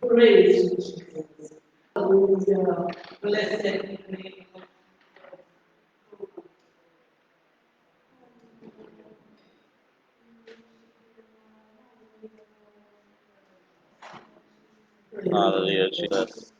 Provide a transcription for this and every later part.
Praise you, Jesus. Hallelujah. Blessed be the name of Hallelujah, Jesus.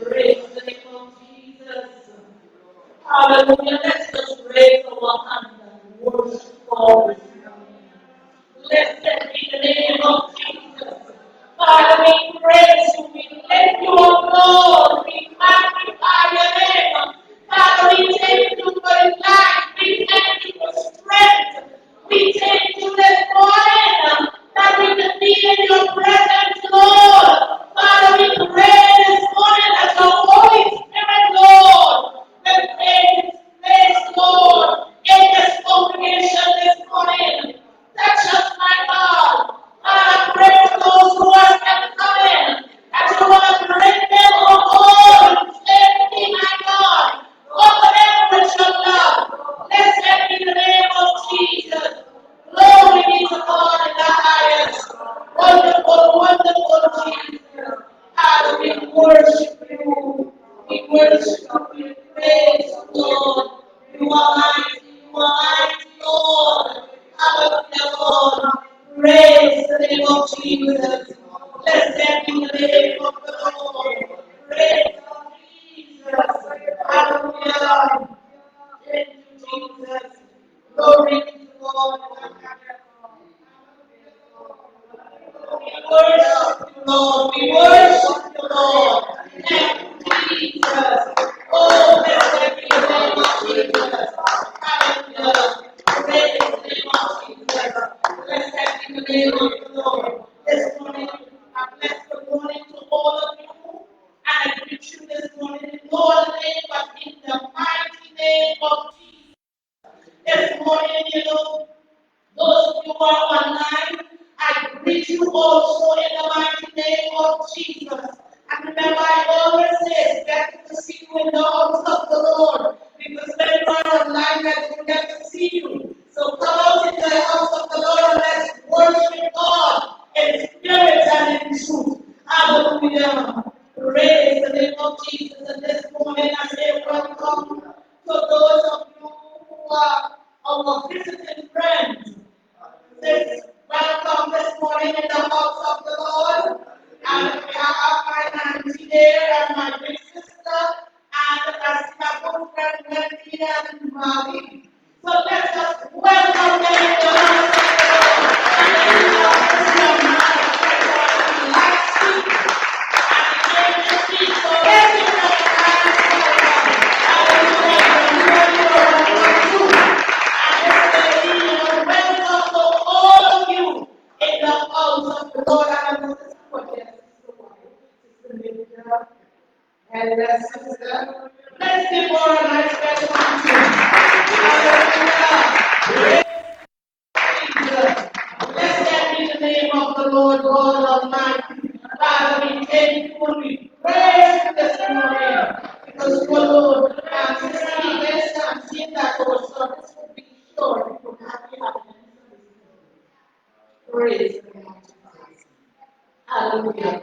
Praise the name of Jesus. Hallelujah. Let's just raise our hands and worship God this morning. Blessed be the name of Jesus. Father, we praise you. We lift you up, Lord. We magnify your name. Father, we thank you for life. We thank you for strength. We thank you this morning that we can be in your presence, Lord. Father, we pray this morning that your Holy Spirit, Lord, will take its place, Lord, in this congregation this morning. Touch us, my God. I pray for those who are still coming, that you want to bring them home safely, my God. Cover them with your love. Blessed be the name of Jesus. Glory be to God in the highest. Wonderful, wonderful Jesus. Father, we worship you. We worship you. We praise you, Lord. You are mighty. You are mighty, Lord. Hallelujah, Lord. Praise the name of Jesus. Blessed be the name of the Lord. Praise the Jesus. Hallelujah. Thank you, Jesus. Glory to God. We worship you, Lord. We worship you, Lord. Thank you, Jesus. Oh, blessed be the name of Jesus. Hallelujah. Praise the name of Jesus. Blessed be the name of the Lord. This morning, I bless the morning to all of you. I greet you this morning in Lord's name, but in the mighty name of Jesus. This morning, those of you who are online, I greet you also in the mighty name of Jesus. And remember, I always say it's better to see you in the house of the Lord, because when you are online, I don't get to see you. So come out in the house of the Lord and let's worship God in spirit and in truth. Hallelujah. Praise the name of Jesus. And this morning I say welcome to those of you who are our visiting friends. Welcome this morning in the house of the Lord. And we have my auntie there and my big sister and my good friend Wendy and Molly. So let's just welcome them in the house of the Lord. Welcome to all of you in the house of the Lord. And sister, let's give her a nice special Hallelujah. Blessed be the name of the Lord God Almighty. Father, we thank you and we praise you this morning because you alone can see this and see that our service will be sure we will have you happen. Praise the name of Jesus. Hallelujah.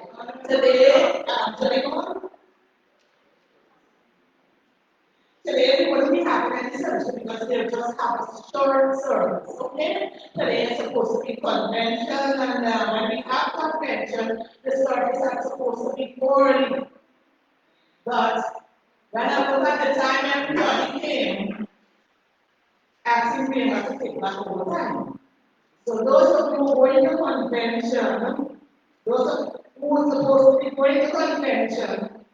Today we wouldn't be having any service because they just have a short service, okay? Today is supposed to be convention, and when we have convention, the service are supposed to be early. But when I look at the time everybody came, asking me not to take back all the time. So those of you who are going to convention, those of who are supposed to be going to convention,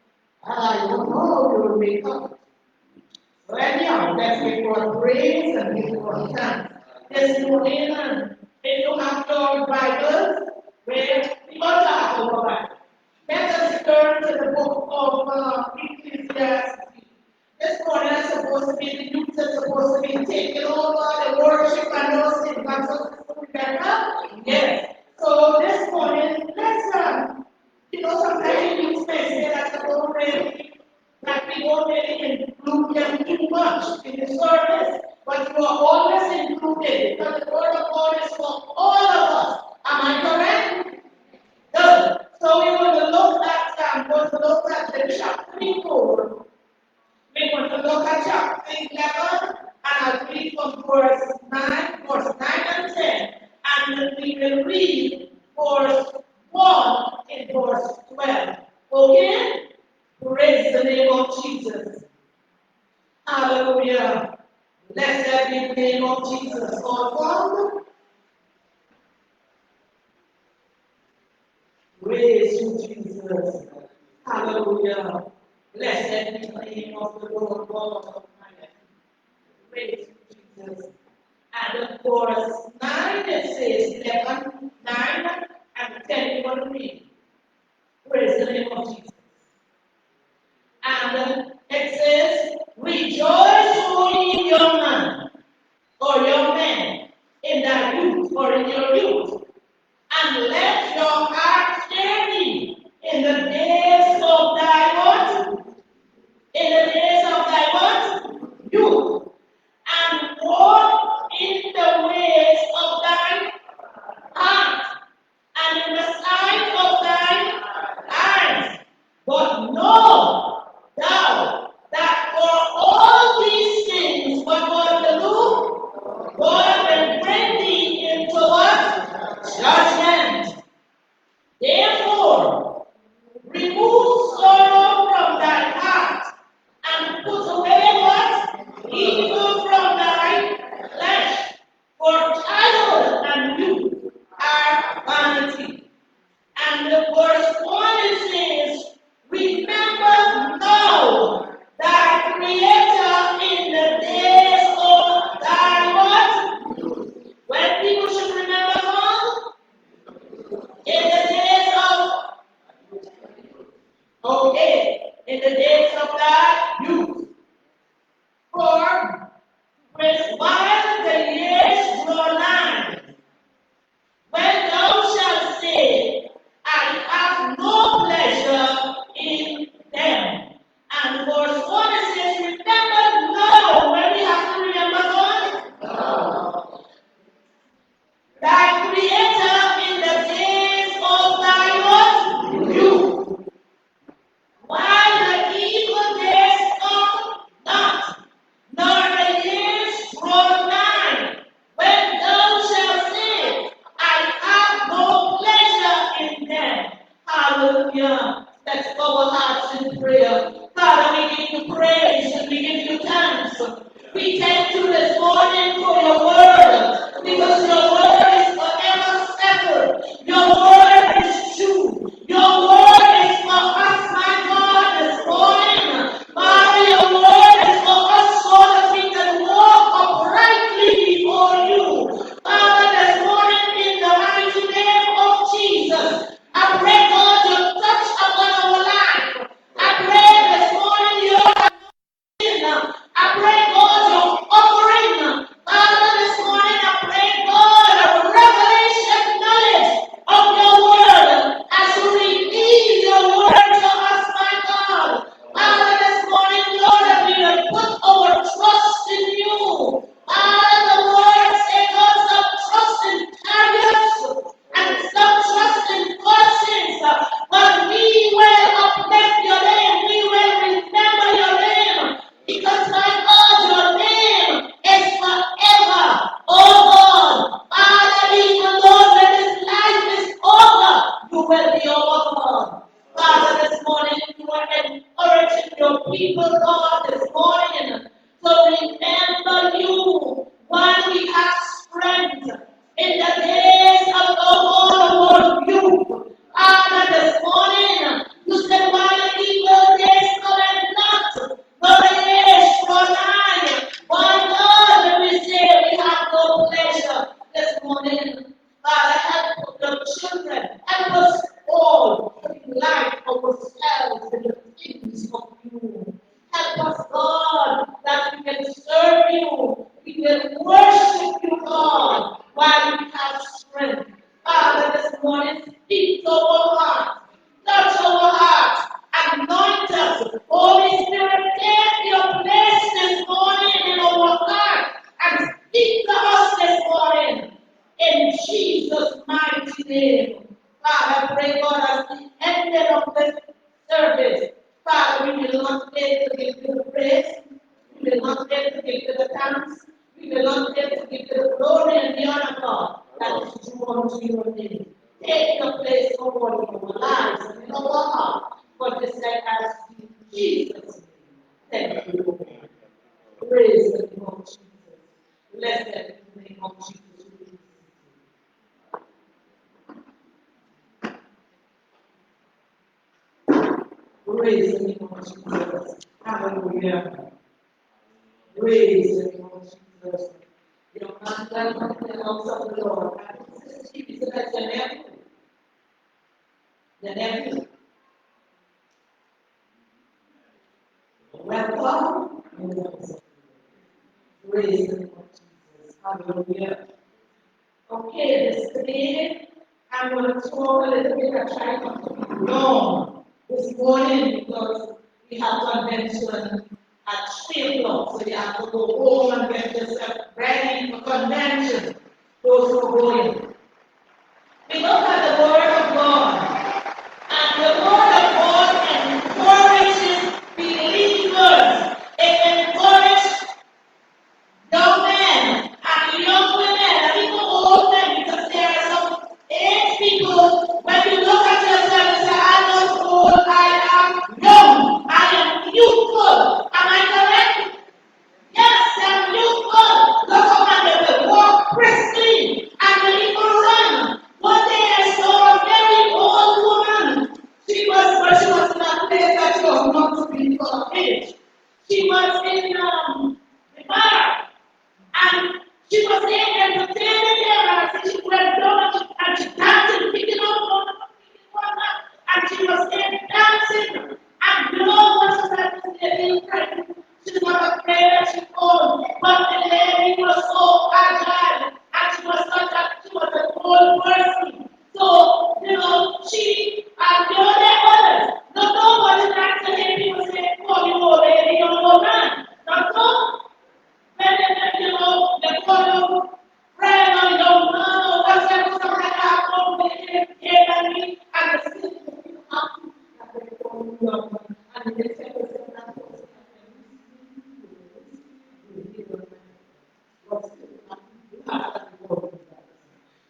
I don't know if you will wake up. So anyhow, let's give God praise and give God thanks. This morning, if you have your Bibles, where we also have our Bible. Let us turn to the book of Ecclesiastes. This morning is supposed to be the youth is supposed to be taking over the worship and those things. I'm supposed to be better. Yes. So this morning, let's sometimes you may say that the whole way that we won't really include them too much in the service, but you are always included because the word of God is for all of us. Am I correct? Good. So we're going to look at the chapter 4. We're going to look at chapter 11, and I'll read from verse 9 and 10, and we will read verse 1 and verse 12. Okay? Praise the name of Jesus. Hallelujah. Blessed be the name of Jesus. All God. Praise you, Jesus. Hallelujah. Blessed be the name of the Lord God Almighty. Praise you, Jesus. And of course, 9 it says 11, 9 and 10 you want to read. Praise the name of Jesus. And it says, rejoice, O young man, or young men, in thy youth, or in your youth, and let your heart stay thee in the days of thy what? In the days of thy what? Youth, and walk in the ways of thy heart, and in the sight of thine eyes. But know thou that for all these things, what God will do? God will bring thee into what? Judgment. Therefore, remove sorrow from thy heart, and put away what? Evil from thy flesh. For childhood and youth are vanity. And the verse 1 it says, remember now thy Creator in the days of thy what? When people should remember God? In the days of, okay, in the days of thy youth. For while the years draw nigh, when thou shalt say, I have no pleasure in them. And verse 1 it says, remember now. When we have to remember God? Thy Creator in the days of thy what? Youth. While the evil days come not, nor the years draw nigh, when thou shalt say, I have no pleasure in them. Hallelujah. Let's bow our hearts in prayer. Father, we give you praise and we give you thanks. We thank you this morning for your word, because your word is forever settled. Your word is true. Your word is for us, my God, this morning. Father, your word is for us so that we can walk uprightly before you. Father, this morning in the mighty name of Jesus, I pray, God, you touch upon our life. I pray this morning your anointing. I pray, God, your offering. Father, this morning I pray, God, a revelation knowledge of your word as you reveal your word to us, my God. Father, this morning, Lord, that we will put our trust in you. Father, the word says, God, some trust in chariots and some trust in horses, but we will uplift your name. We will remember your name, because my God, your name is forever. Oh God, Father, even though when this life is over, you will be our God. Father, this morning you are encouraging your people, God, this morning to remember you while we have strength in the days of our youth. Father, this morning you said, while the evil days come and not, nor the years draw nigh. Why, God, when we say we have no pleasure this morning, Father, help the children, help us all to delight ourselves in the things of you. Help us, God, not fail to give you the praise. We will not fail to give you the thanks. We will not fail to give you the glory and the honor, God, that is due unto your name. Take your place, O Lord, in our lives and in our heart. For this I ask you, Jesus. Thank you, Lord. Praise the name of Jesus. Blessed be the name of Jesus. Praise the name of Jesus. Hallelujah. Praise the name of Jesus. Your man that the house of the Lord. Jesus, that's your nephew. The nephew. Welcome. Praise the name of Jesus. Hallelujah. Okay, this today I'm going to talk a little bit. I try not to be long this morning because we have convention at 3 o'clock. So you have to go home and get yourself ready for convention. Those who are going. We look at the Word of God, and the Word of God encourages believers. It encourages young men and young women and even old men, because there are some age people, when you look at yourself and say, I'm not old, I am young, I am youthful. Am I correct? Yes, I'm youthful. Look how they will walk briskly and they even run. One day I saw a very old woman. She was in a place that she was not to be full of age. She was in the bar. And she was there entertaining them, and she went down and she dancing, picking up one, and she was there dancing. And you know what she said to the little friend? She's not afraid that she falls, but the lady was so agile, and she was an old person. So, she and the other others, not nobody like to hear people say, oh, you old lady, you old man. Not so. When they call you friend or young man or whatever, something like that, they came at me and they still up and they call you young man. And they say,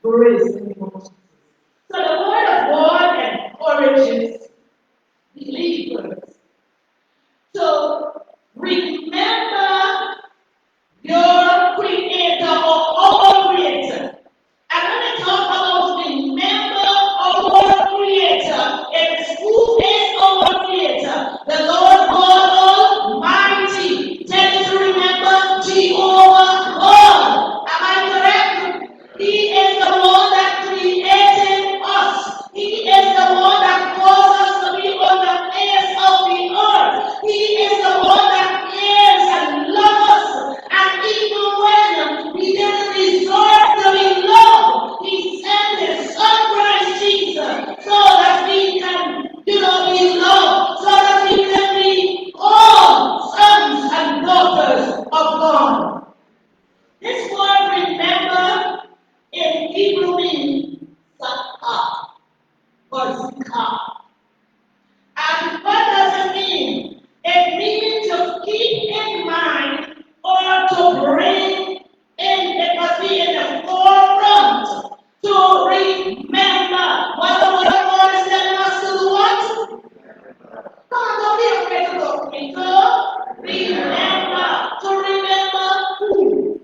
praise the name of Jesus. So the word of God encourages believers to remember your creator or our creator. And when I talk about remember our creator, it is who is our creator? The Lord God Almighty. Tell you to remember Jehovah God. Am I correct? He is the one that created us. He is the one that caused us to be on the face of the earth. He is the one that cares and loves us. And even when we didn't deserve to be loved, He sent His Son Christ Jesus so that we can, be loved, so that we can be all sons and daughters of God. This word remember in Hebrew means zakah or zikah. And what does it mean? It means to keep in mind or to bring in, it must be in the forefront, to remember. What the word of God is telling us to do what? Come on, don't be afraid to look me. To remember who?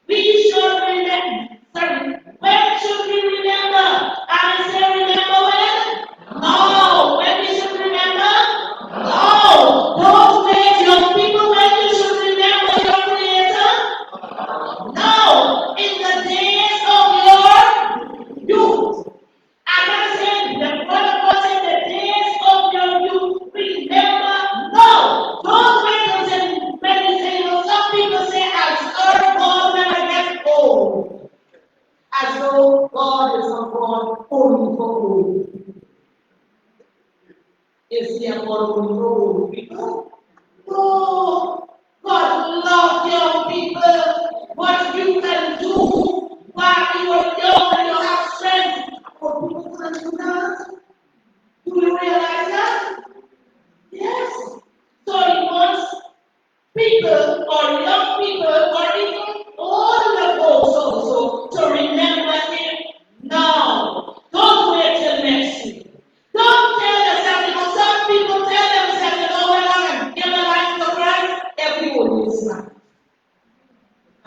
We should remember. Sorry, when should we remember? I say remember when? No. When we should remember? No. Don't wait, young people, when you should remember your Creator? No. In the days of your youth. And I said, the brother was in the days of your youth. Remember? No. Don't wait until when you say, some people say, I'll serve God when I get old. As though God is a God only for old. Is He a God only for old people? No. God loves young people. What you can do while you are young and you have strength. For people can do that. Do you realize that?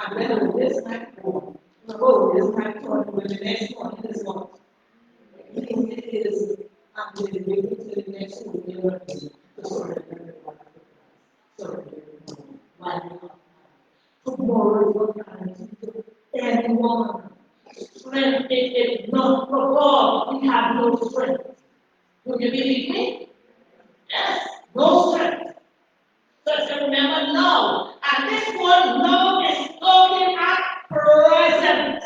I'm better with this night or go this night or when the next one is what? It is, I'm going to give it to the next one. You're going to sort of why not? Tomorrow is going to anyone. Strength is not for God. We have no strength. Do you believe me? Yes, no strength. So remember, no. And this word no is looking at present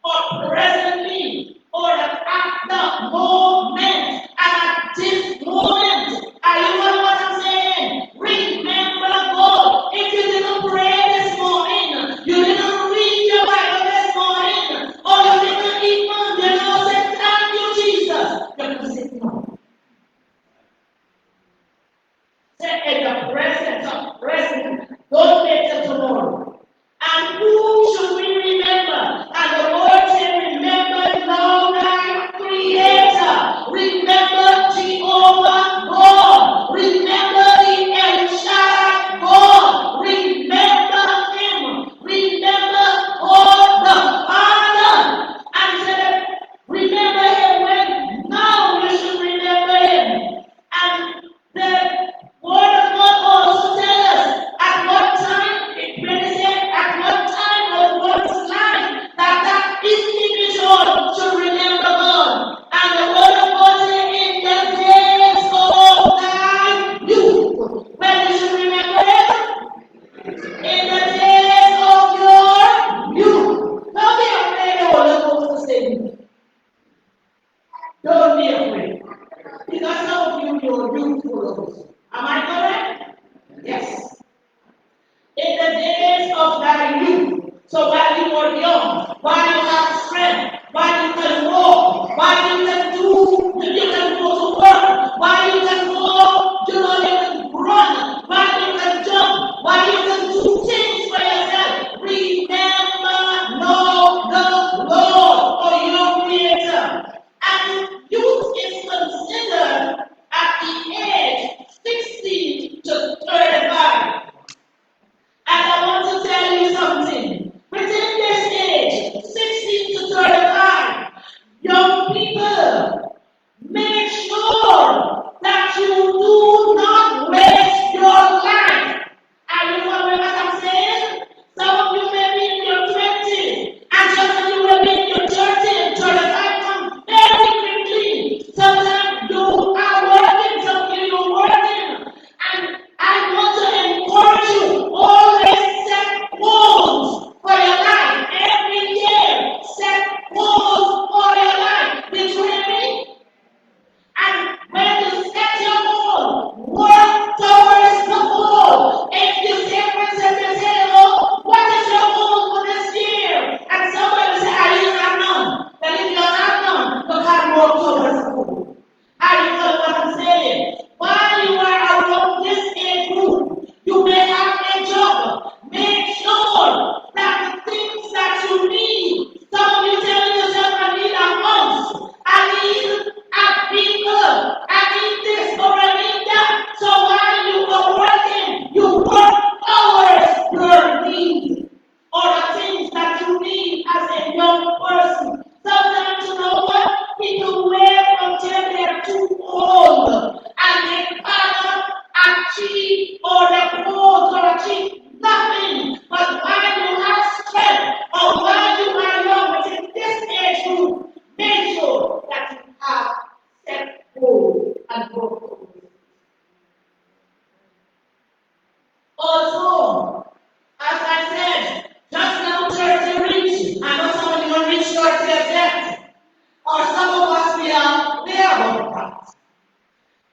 or presently or at the moment. And at this moment, are you know what I'm saying? Remember God. If you didn't pray this morning, you didn't read your Bible this morning, or you didn't even, say, thank you, Jesus. You're going to say no. Say in the presence of present. Don't wait till tomorrow. And who should we remember? And the Lord said, remember now thy Creator. Remember Jehovah God. Remember the El Shaddai God. Remember Him. Remember God the Father. And said, remember Him when now you should remember Him. And the Word of God also tells us at what time, when it said at what time or what time that individual should remember God. And the Word of God said in the days of thy youth, when you should remember it, in the days of your youth. Don't be afraid of what the Holy Ghost is saying. Don't be afraid. Because some of you, you're youthful. Am I correct? Yes. In the days of thy youth. So while you are young, while you have strength, while you can walk, while you can go to work, while you can go, you can run, while you can jump, while you can do things for yourself. Remember, know the Lord or your Creator. And youth is considered at the age 16 to 35. And I want to tell you something. Within this age, 16 to 35, young people, make sure that you do not waste your life. Are you following what I'm saying? Some of you may be in your 20s, and some of you will be in your 30s, 35 comes very quickly. Sometimes you are working, some of you are working. And I want to encourage you, always set goals for your life. Every year, set goals for your life. Did you hear me? And when you set your goal, work towards the goal. If you say, for instance, oh, what is your goal for this year? And somebody say, are you not none? Then if you're not none, you can work towards the goal. Are you know what I'm saying? While you are around this age group, you may have a job. Make sure that the things that you need, some of you tell yourself, I need a house, I need a vehicle, I need this or I need that. So while you are working, you work towards your needs or the things that you need as a young person. Sometimes you know what? People wait until they are too old and they cannot achieve or their goals or achieve nothing. But while you have strength or while you are young within this age group, make sure that you have set goals and work towards it. Also, as I said, just now 30 reach. I know some of you will reach 30 yet. Or some of us we are about that.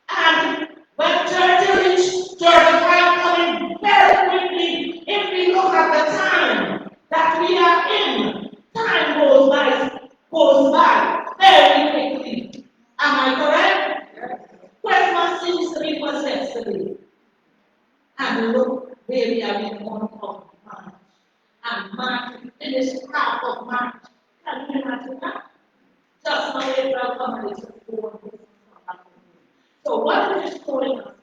And when 30 reach, 35 coming very quickly, if we look at the time that we are in, time goes by very quickly. Am I correct? Christmas seems to be was yesterday. And look, where we are in the month of March. And March, we finished half of March. Can you imagine that? Just now April comes to 4 days. So what is it showing us?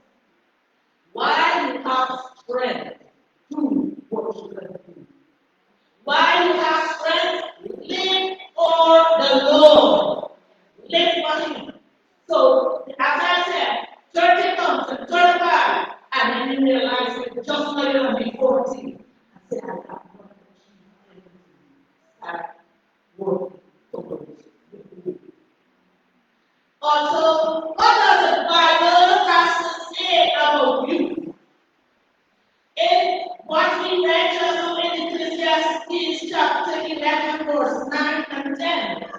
Why you have strength, do what you can do. But just not even be 14. I said, I got one start working towards it. Also, what does the Bible has to say about you? In what we read just now in Ecclesiastes chapter 11, verse 9 and 10. And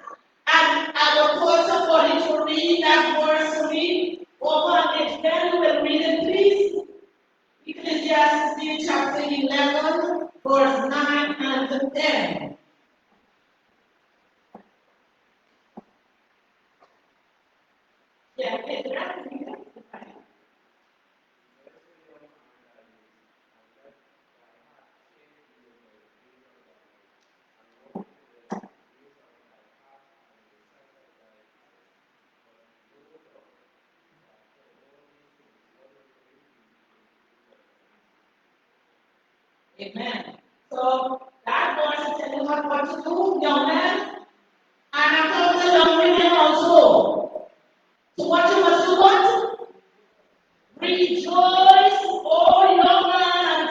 I will call somebody to read that verse for me. Open it, then we will read it, please. Ecclesiastes chapter 11, verse 9 and 10. Yeah, okay, right. Amen. So that verse is telling us what to do, young man. And I'm talking to young women also. So what you must do what? Rejoice, all young men and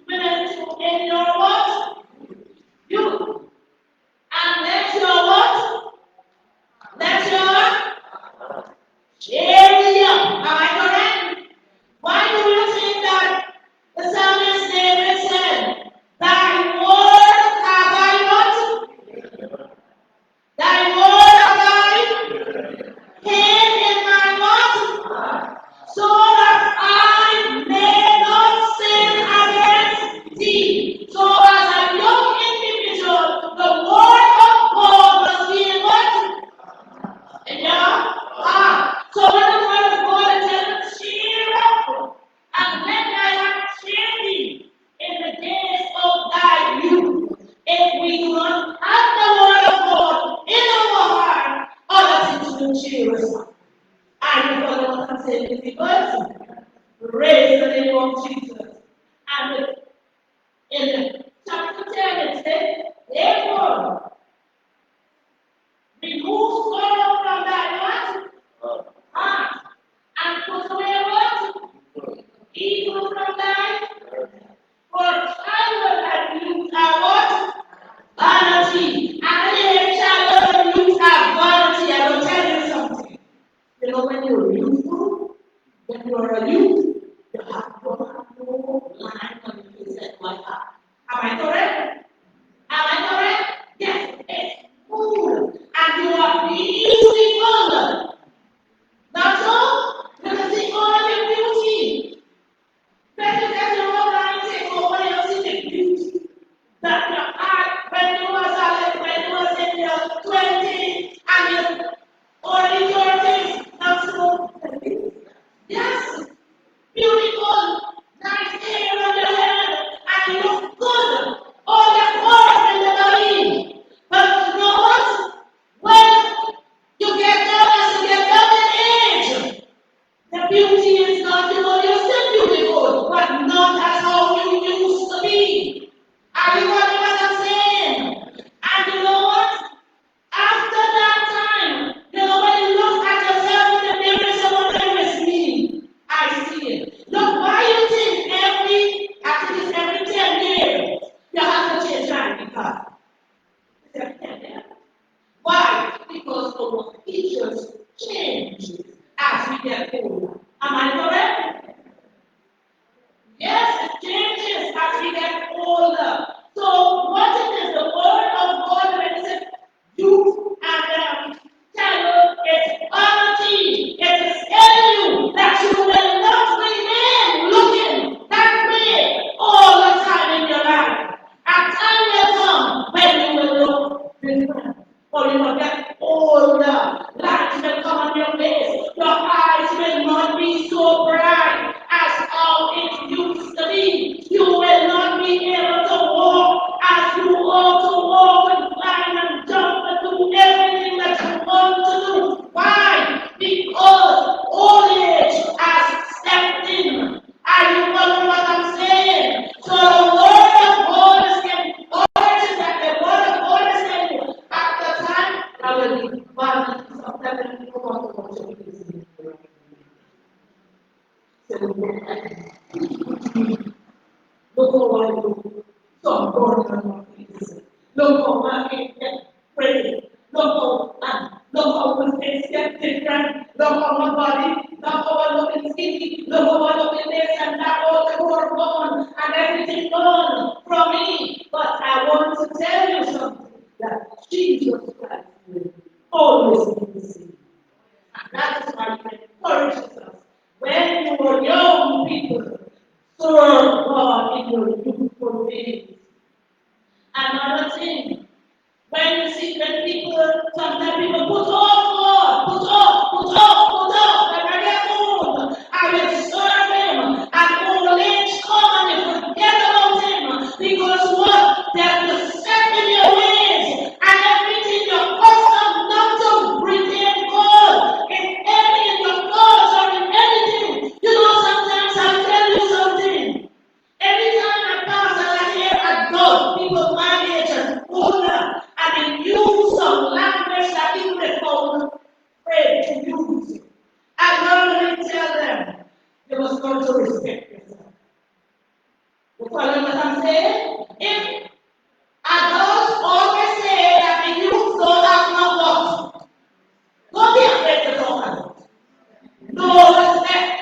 women in your what? You. And let your what? Let your area. Am I correct? Why do you think that the psalmist David said, thy word have I what? Thy word have I hid in my what? So that I may not sin against thee. So as a young individual, the word of God was being what? Yeah. So when the word of God is telling, cheer up, and let thy heart cheer thee in the days of thy youth. If we do not have the word of God in our heart, other things will cheer us up. And you follow what I'm saying, this person. Raise the name of Jesus. And in chapter 10, it says, therefore, remove sorrow from thy heart, and put away what? Evil from thy. For childhood and youth are what? Vanity. And here childhood and youth are vanity. I will tell you something. You know, when you're youthful, when you're a youth, you have no line on your face like that. Am I correct? Am I correct? Yes, it's good. And you are beautiful. That's all. You can see all your beauty. Better than your own line, take over your city beauty. That your heart, when you was in your 20s and your early 30s, not so. Yes, beautiful, nice hair on your head, and you look good. All your pores in the body. But you know what? When you get down as you get down in age, the beauty is not, you're still beautiful, but not as how you used to be. Are you following what I'm saying? And you know what? After that time, when you look at yourself in the mirror, someone there is me. I see it. Look, why you think every 10 years, you have to change your car? Every 10 years. Why? Because our features change as we get older. Am I correct? Yes, it changes as we get older. So what it is, the word of God when it says youth and childhood, it's vanity. It is telling you that you will not remain looking that way all the time in your life. A time will come when you will look different. Or you will get older. Light will come on your face. Your eyes will not be so bright as how it used to be. You will not be able to walk as you ought to walk and climb and jump and do everything that you want to do. Why? Because old age has stepped in. Are you following what I'm saying? So the word of God is getting urgent that the word of God is getting at the time I will be one sometimes people want to worship this. So how I look. So God can please. Look how my feet get pretty. Look how my face get different. Look how my body. Look how I look in skinny. Look how I look in this and that. All the hormone and everything gone from me. But I want to tell you something that Jesus Christ will always be the same. And that is why he encourages us. When you are young people, serve God in your youthful days. Another thing, when you see when people, sometimes people put off God, put off, and I get old, I will serve him, and old age come and you forget about him, because what? They have to set in your ways, and everything you're accustomed not to retain God in your thoughts or in anything. You know, sometimes I'll tell you something. Every time I pass and I hear a dog, people my age and older, and they use some language that people they found afraid to use. I normally tell them, you must learn to respect yourself. You follow what I'm saying? If adults always say that the youth don't have no what, don't be afraid to talk about it. No respect.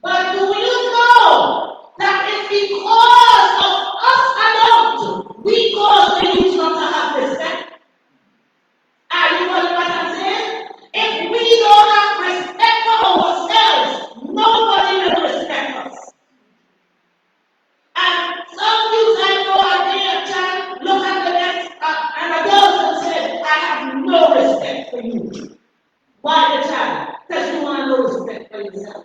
But do you know that it's because of us adults we cause the youth not to have respect? Are you following what I'm saying? If we don't have respect for ourselves, nobody will respect us. And some youth I know are there child look at the next an adult and say, I have no respect for you. Why the child? Because you want no respect for yourself.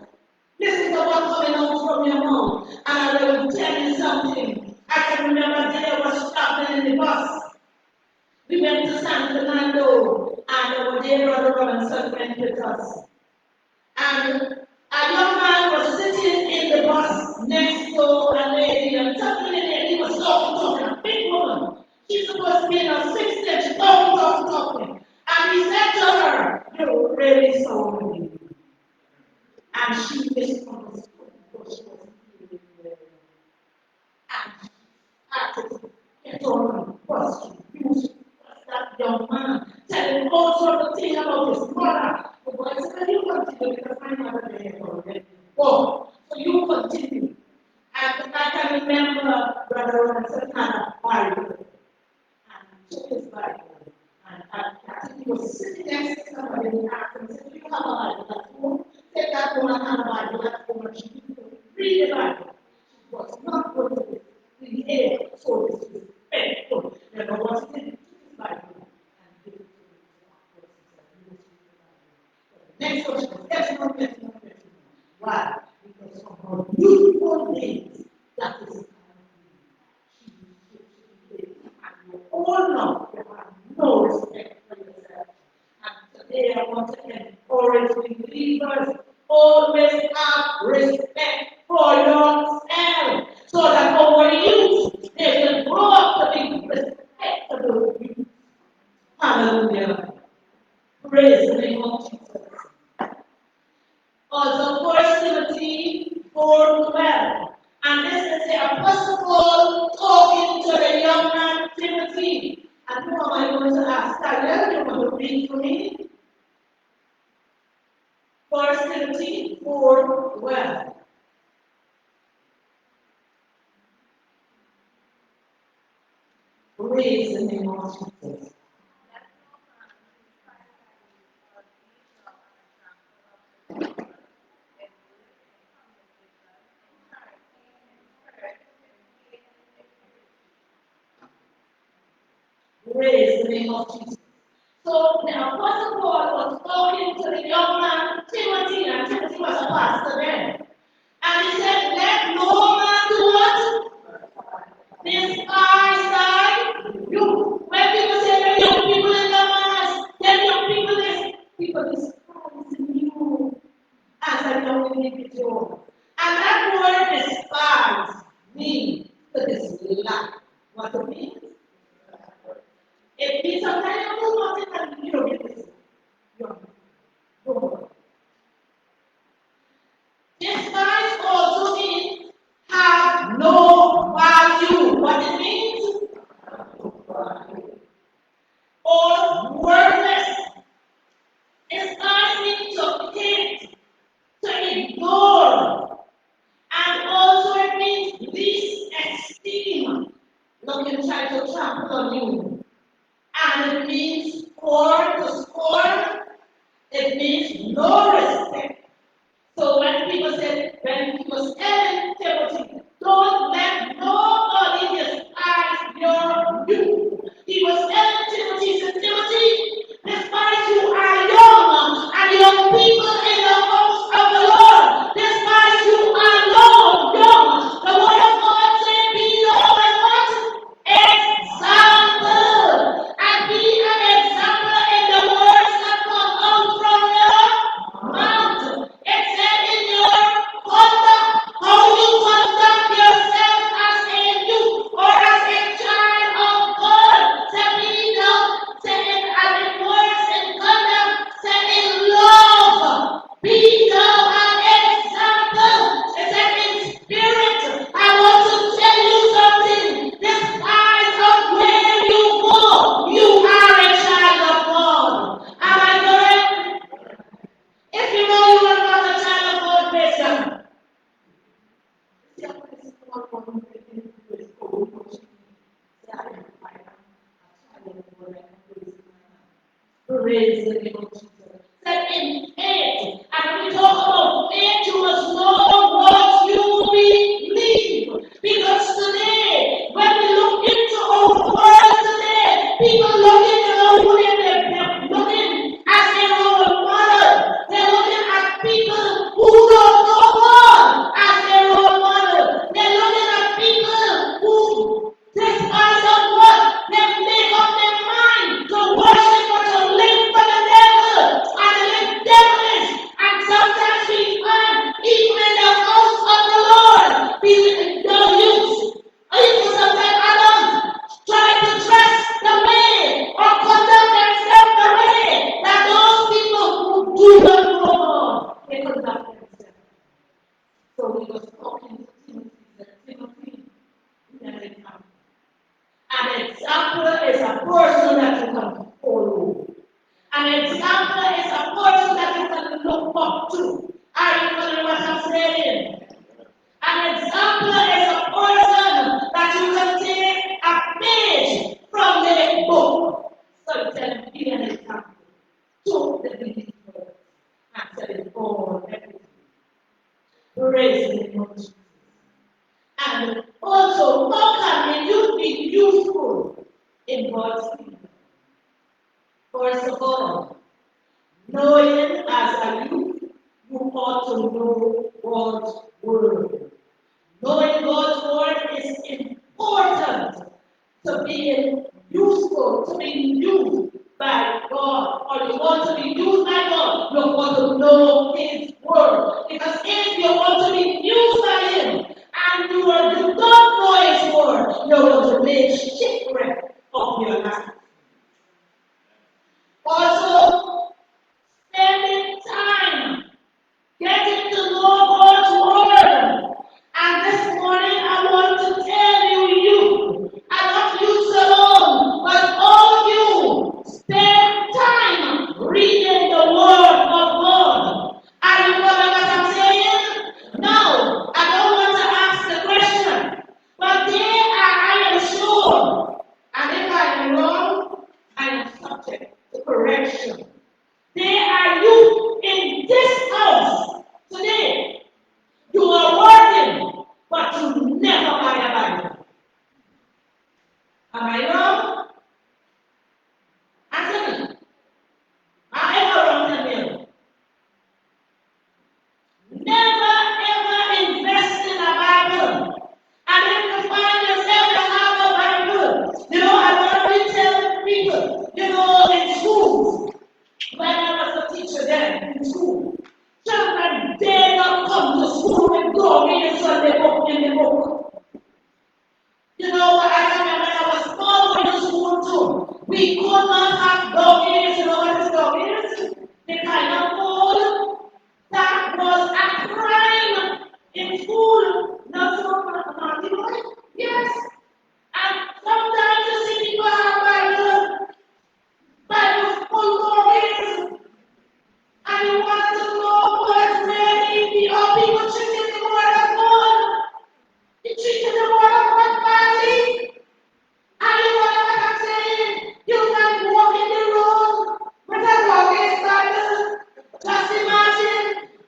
Listen to what's coming out from your mouth. And I will tell you something. I can remember the day I was traveling in the bus. We went to San Fernando, and our dear brother Robinson went with us. And a young man was sitting in the bus next to a lady, and suddenly he was talking, a big woman. She's supposed to be in her 60s, she's talking. And he said to her, "You're really sorry." And she misunderstood because she was feeling well. And she started to get on and question that young man, telling all sorts of things about his mother. The boy said, "You continue because my mother died already." Oh, so you continue. And I can remember Brother Robinson had a Bible and took his Bible. And I think he was sitting next to somebody and asked him, "Do you have a Bible at home?" Take that woman had a Bible at home and she used to read the Bible. She was not going to the air, so it's respectful. You know what he did? He took his Bible and gave it to the person. Next question. Yes, no. Why? Because of her beautiful days, that is you all know you have no respect for yourself. And today I want to encourage believers, always have respect for yourself, so that our youth, they will grow up to be respectable youth. Hallelujah. Praise the name of Jesus. Also, 1 Timothy 4:12. And this is the Apostle Paul talking to the young man Timothy. And who am I going to ask? Tyler, you want to read for me? 1 Timothy 4:12. Praise the name of Jesus. Praise the name of Jesus. So the Apostle Paul was talking to the young man Timothy, and Timothy was a pastor then. And he said, "Let no man do what? Despise you." When people say the young people in the mass, then young people despise you as a young individual. And that word despise means to dislike. What it means? It means sometimes you don't want it and you don't get this. Despise also means have no Praise the name of Jesus. That in faith, and we talk about faith, you must know what you believe. Because today, when we look into our world today, people looking at their role model. They're looking at people who don't know God as their role model. They're looking at people who, despite of what, they make up their mind to worship or to live for the devil and live devilish. And sometimes we find even in the house of the Lord, people don't use. Even sometimes others try to dress the way or conduct themselves the way that those people who do not know God, they conduct themselves. So he was talking to Timothy, that Timothy, an example is a person that you can follow. An example is a person that you can look up to. Are you following what I'm saying? An example is a person that you can take a page from the book. So you can be an example to the believers and tell it all everything. Praise the name of Jesus. And also, how can you be useful in God's kingdom? First of all, knowing as a youth, you ought to know God's word. Knowing God's word is important to being useful, to being used by God. Or you want to be used by God, you want to know His word. Because if you want to be used by Him and you don't know His word, you're going to make shipwreck of your life. Also, spending time getting to know God's word. And this morning I want to tell you, and not you alone, but all of you, spend time reading the word of God. Are you following what I'm saying? No, I don't want to ask the question, but there I am sure, and if I am wrong, I am subject to correction. There are you in this house today. You are working, but you never buy a Bible. Am I wrong? Answer me. Am I ever wrong, Daniel? Never ever invest in a Bible. And if you find yourself to have a Bible, I've already tell people, in schools, when I was a teacher then in school, children dare not come to school with God reading Sunday book in the book. I remember when I was small going to school too. We could not have dog ears. You know what is dog ears? The kind of food that was a crime in school. Not so naughty boy. Yes. And sometimes you see people have Bibles full dog ears. And you want to know what's ready. Are people treating the word of God? You treating the word of God badly? And you know what I'm saying? You can walk in the road with a dog Bible. Just imagine,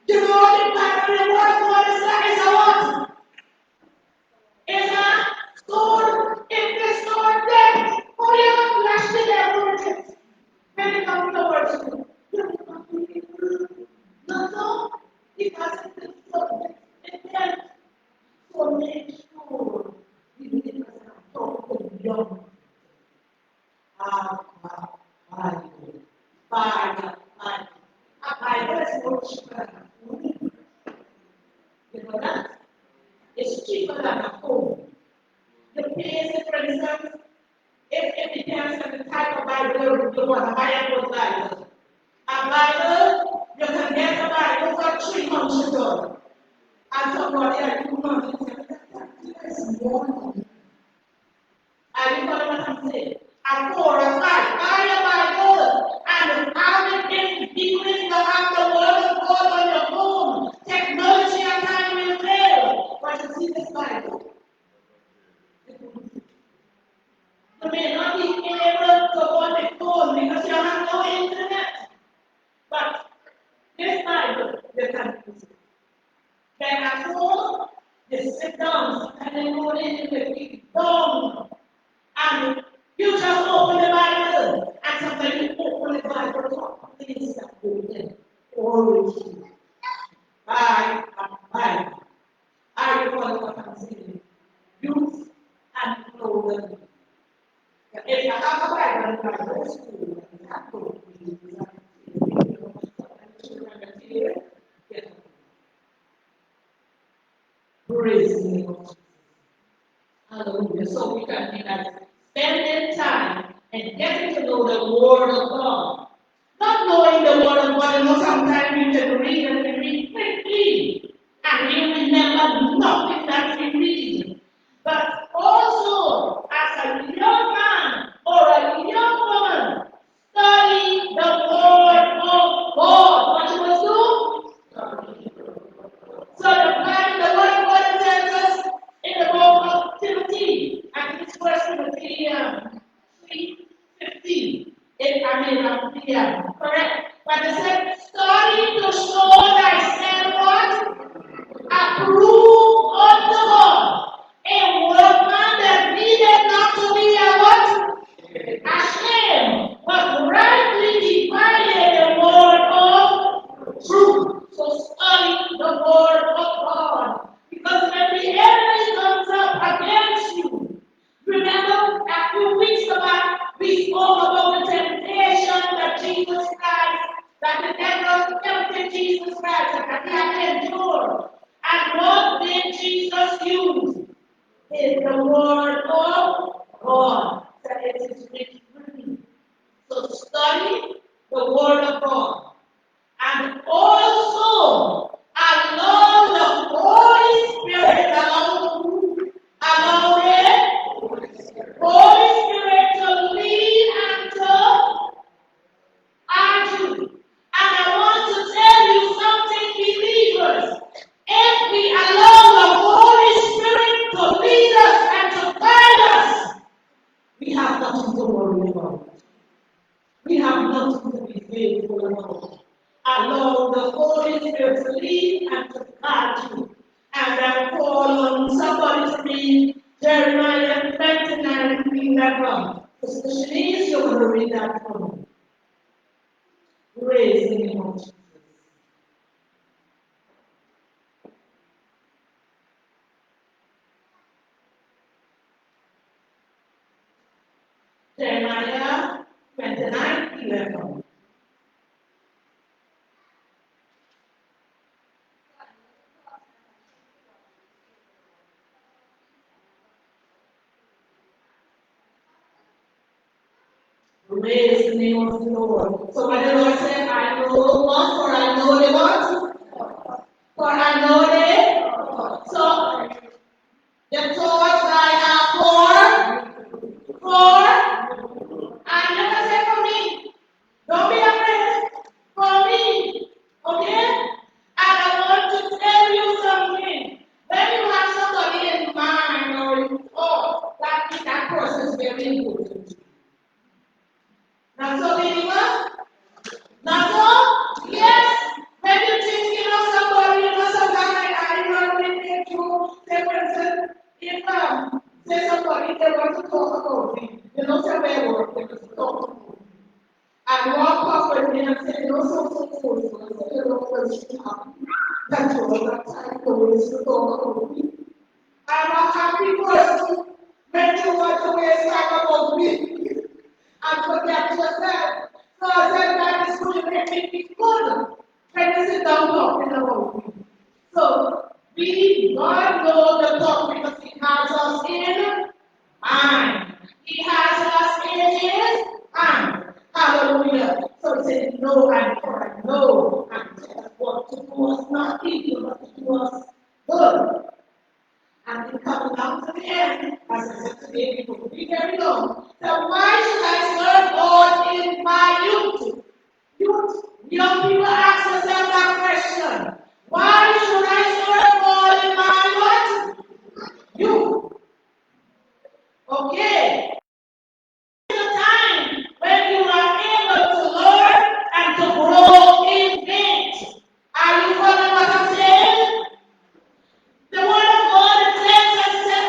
the Bible, the word of God is a what? Is a sword. If the sword dead, how you going to flash the devil with it? When it comes to the word of God. No, because it is so intense. So make sure you need to talk to young. Bible. A Bible is no cheaper than a phone. You know that? It's cheaper than a phone. The place, for instance, if it depends on the type of Bible you want to buy a good Bible. A Bible, you can get a Bible for $300. And somebody at $200 that's more money. Are you following what I'm saying? And for a fact, buy a Bible and have it in English, but have the word of God on your phone. Technology and time will fail. But you see this Bible. You may not be able to go on the phone because you have no internet. then go in and be dumb. And you just open the Bible, and sometimes you open the Bible to talk things that go in. Always. I am Bible. I recall what I'm saying. Youth and clothing. If you have a Bible in Bible school, you have to praise the Lord. Hallelujah. So we can be that spending time and getting to know the Word of God. Not knowing the Word of God, sometimes we can read and we read quickly, and we remember nothing that we read. But also, as a young man or a young woman, study the Word of God. What you must do? So the Word of God tells us in the book of Timothy, and it's First Timothy 3:15. Correct? But it said, study to show thyself what? Approved unto God. A workman that needed not to be a what? Ashamed, but rightly divided the word of truth. So study the word of God. Because when the enemy comes up against you, remember a few weeks back we spoke about the temptation that Jesus Christ, that the devil tempted Jesus Christ, and that he had to endure. And what did Jesus use? Is the word of God. That it is written. So study the word of God. And also allow the Holy Spirit, allow the Holy Spirit to lead and to guide you. And I want to tell you something, believers. If we allow the Holy Spirit to lead us and to guide us, we have nothing to worry about. We have nothing to be faithful about. Allow the Holy Spirit to lead and to guide you. And I call on somebody to read Jeremiah 29:11. Sister Shanice, you're going to read that for me. Praise the name of Jesus. Jeremiah 29:11. Praise the name of the Lord. So when the Lord said, I know what, for I know the what? For I know the. So the thoughts I have for, and you can say for me. Don't be afraid. For me. Okay? And I want to tell you something. When you have somebody in mind or in thought, that person is very important. Not so, believer? Not so? Yes. When you think somebody, sometimes I really to say, for instance, if say somebody they want to talk about me, say where work, they just talk about me. And walk up with me and say, so forceful, and say, question that you was that time to talk about me. I'm a happy person when you want to waste time about me and forget yourself. So I said that is going to make me good when you sit down talking about me. So God knows the thought because He has us in mind. He has us in His mind. Hallelujah. So He said, no, and for I know, and tell us what to do us not evil, but to do us good. And we come down to the end, as I said today, it will be very long. So why should I serve God in my youth? Young people ask themselves that question. Why should I serve God in my what? Youth. Okay. The time when you are able to learn and to grow in faith. Are you following what I'm saying? The word of God tells us that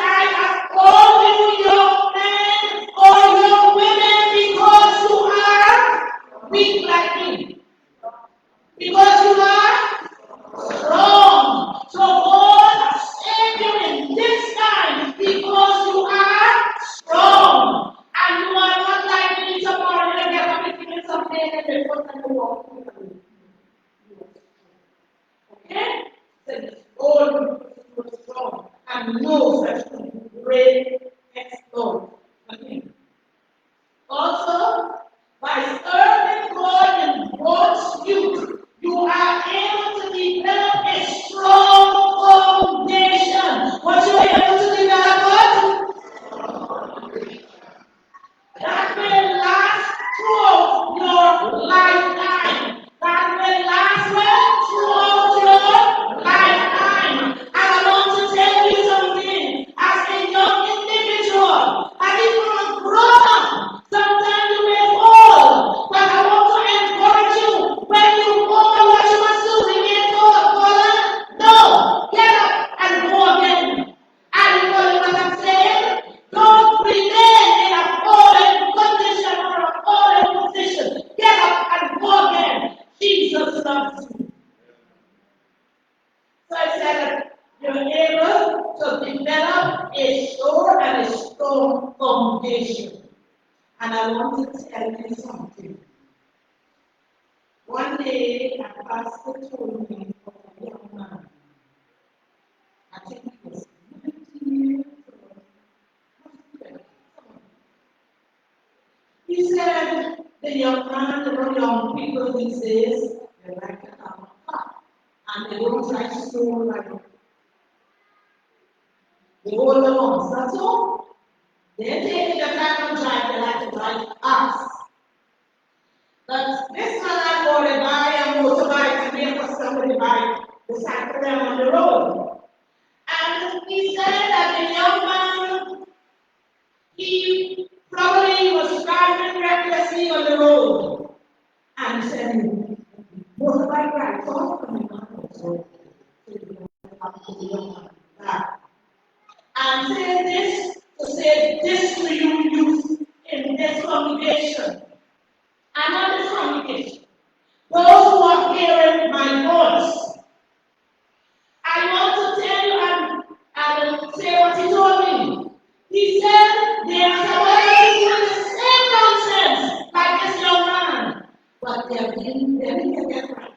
and knows that you will do great exploits for him. Also, by serving God in God's youth, you are able to develop a strong foundation. What you are able to develop what? That will last throughout your lifetime. That will last throughout your lifetime. And I want to tell you something. As a young individual, and even a grown-up, sometimes you may fall. But I want to encourage you. When you fall, what you must do? Remain fallen? No. Get up and go again. And you know what I'm saying? Don't remain in a fallen condition or a fallen position. Get up and go again. Jesus loves you. So I said that you're able to develop a sure and a strong foundation. And I want to tell you something. One day, a pastor told me of a young man. I think he was 19 years old. He said, the young man, the young people these days, they like to have a car. And they don't try to slow like they hold the ones, that's all. They're taking the time to drive, they like to drive us. But this man I go to buy a motorbike and wait for somebody to buy beside them on the road. And he said that the young man, he probably was driving recklessly on the road. And he said, motorbike ride, so coming on the road. And say this to say this to you youth in this congregation. And not this congregation. Those who are hearing my voice. I want to tell you and say what he told me. He said there are some others who do the same nonsense like this young man. But they are being get right.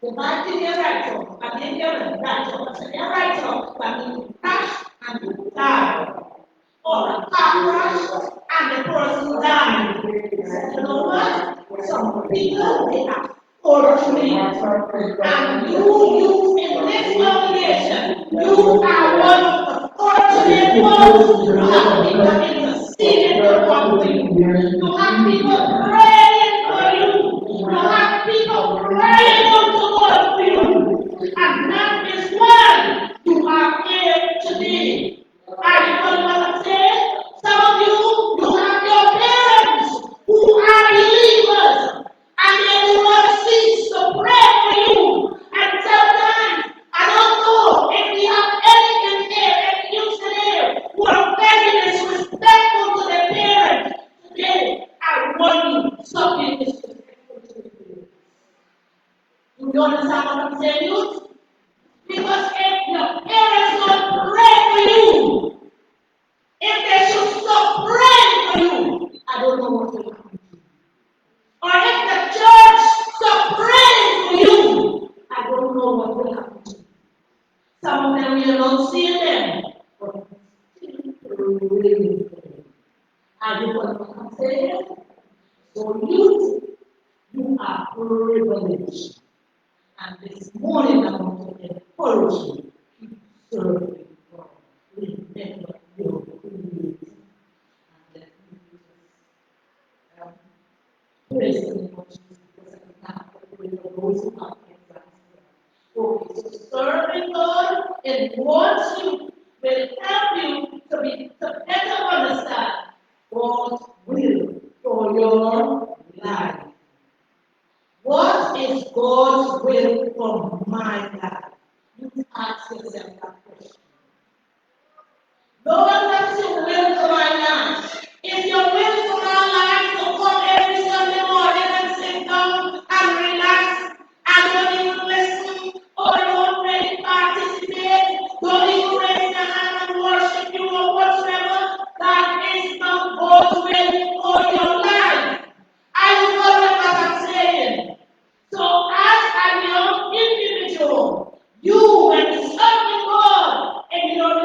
The bike is get right off, but they get right off. They get right off, but they crash and you die. Or a car crash and the person died. You know what? Some people they have fortunate. And you in this congregation, you are one of the fortunate ones. You have people interceding for you. You have people praying for you. You have people crying out to God for you. And that is why you are here today. And you know what I'm saying? Some of you have your parents who are believers. And they do not cease to pray for you. And sometimes, I don't know if we have anything there, any youth today who are very disrespectful to their parents. Today, I want you something disrespectful to the parents. You understand what I'm saying, youth? Because if your parents don't pray for you, if they should stop praying for you, I don't know what will happen. Or if the church stop praying for you, I don't know what will happen. Some of them will not see them, but still praying for you. And you know what I'm saying? So you are privileged. And this morning I want to encourage you to keep serving God. Remember your creator. And let me just praise the name of Jesus because I cannot pray for those who have exams. Okay, so serving God in God's youth will help you to better understand God's will for your life. What is God's will for my life? You ask yourself that question. Lord, what's your will for my life? Is your will for my life to come every Sunday morning and sit down and relax and don't even listen or don't really participate, don't even raise your hand and worship you or whatsoever? That is not God's will for your life. I will follow what I'm saying. So as a young individual, you when you serve God in your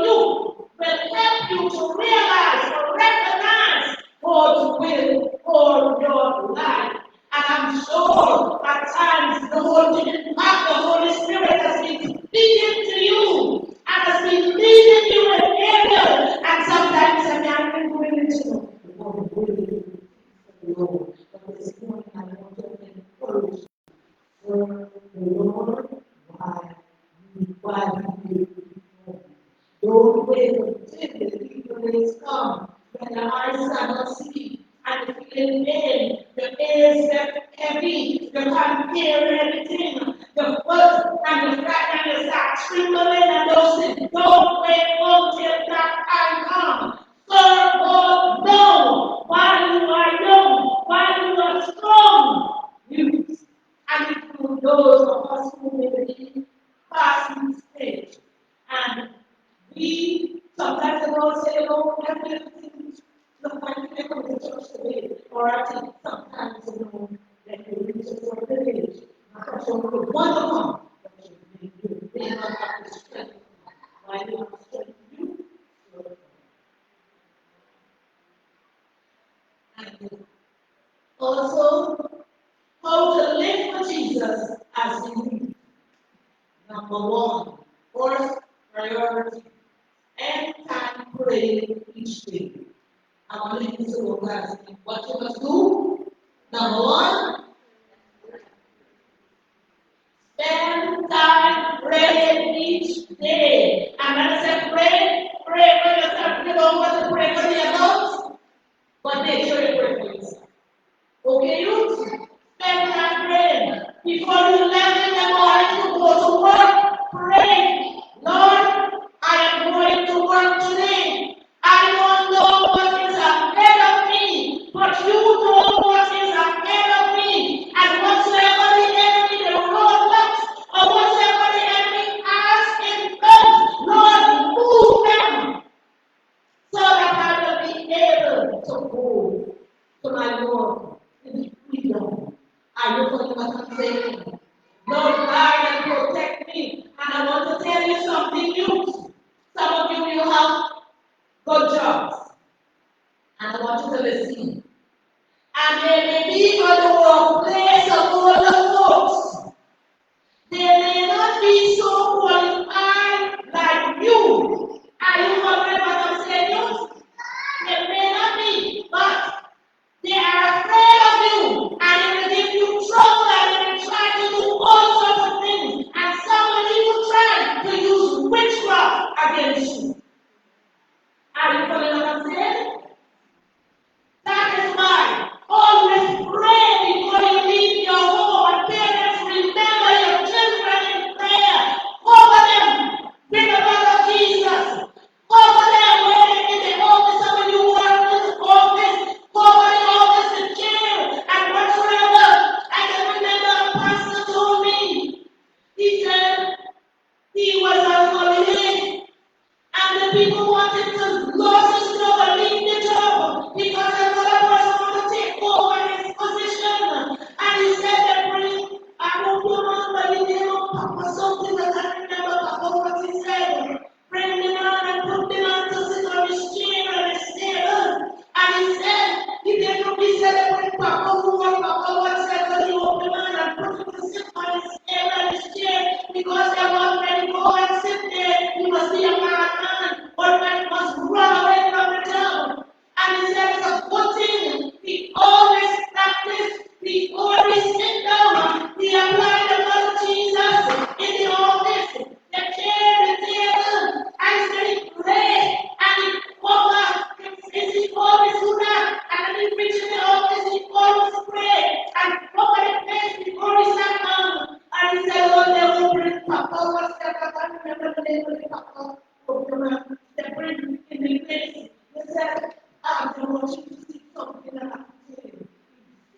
Don't wait until the evil days come when the eyes cannot see and the feeling pain, the ears get heavy, you can't hear anything, the foot and the fact and you start trembling and those things. Don't wait until that time comes. Serve God now while you are young, while you are strong. Youth. And it will those of us who may be passing stage. And we sometimes the Lord say, oh, everything look like you come to church today. Or I think sometimes that you reach a certain age. Because you would want to come, but you may not have the strength. Why you have strength? You and also how to live for Jesus as you lead. Number one, first priority. End time praying each day. I want to use the word last week. What you must do? Number one, spend time praying each day. And when I say pray for yourself. You don't want to pray for the adults, but make sure you pray for yourself. Okay, youth? Spend time praying. Before you leave in the morning to go to work, pray. Lord, I am going to work today. I don't know what is ahead of me, but you know what is ahead of me. And whatsoever the enemy, the roadblocks, or whatsoever the enemy has in front, Lord, move them so that I will be able to go to my Lord in freedom. Are you following what I'm saying? Lord, guide and protect me. And I want to tell you something new. Some of you will have good jobs. And I want you to listen. And they may be on the workplace of other folks. They may not be so qualified like you. Are you following what I'm saying? They may not be, but they are afraid of you, and they will give you trouble, and they will try to do all sorts of things. And some will even try to use witchcraft against you. Are you following what I'm saying? That is why always pray before you leave your home. And parents, remember your children in prayer. Cover them with the blood of Jesus. Cover them when they're in the office, and when you work in the office. Cover the office, the chair, and whatsoever. I can remember a pastor told me. He said he was on holiday. And the people wanted to lose his job and leave the job because another person wanted to take over his position. And he said that I don't remember the name of Papa something that I remember Papa what he said. Bring him on and put him on to sit on his chair and his table. And he said, he didn't be celebrating Papa who was Papa what said, but he opened him and put him to sit on his table and his chair because they weren't ready to go and sit there. He must be a man, but man must run away from the job. And he said it's a good thing. We always practice, we always sit down, we apply the blood of Jesus in the office, the chair, the table, and say he pray, and he cover, he always do that, and then he preach in the office, he always pray, and cover the place before he sat down. And he said, oh, they will bring Papa, what's that? I can't remember the name of the Papa. They bring in the place. They said, I want you to see something that I can tell you.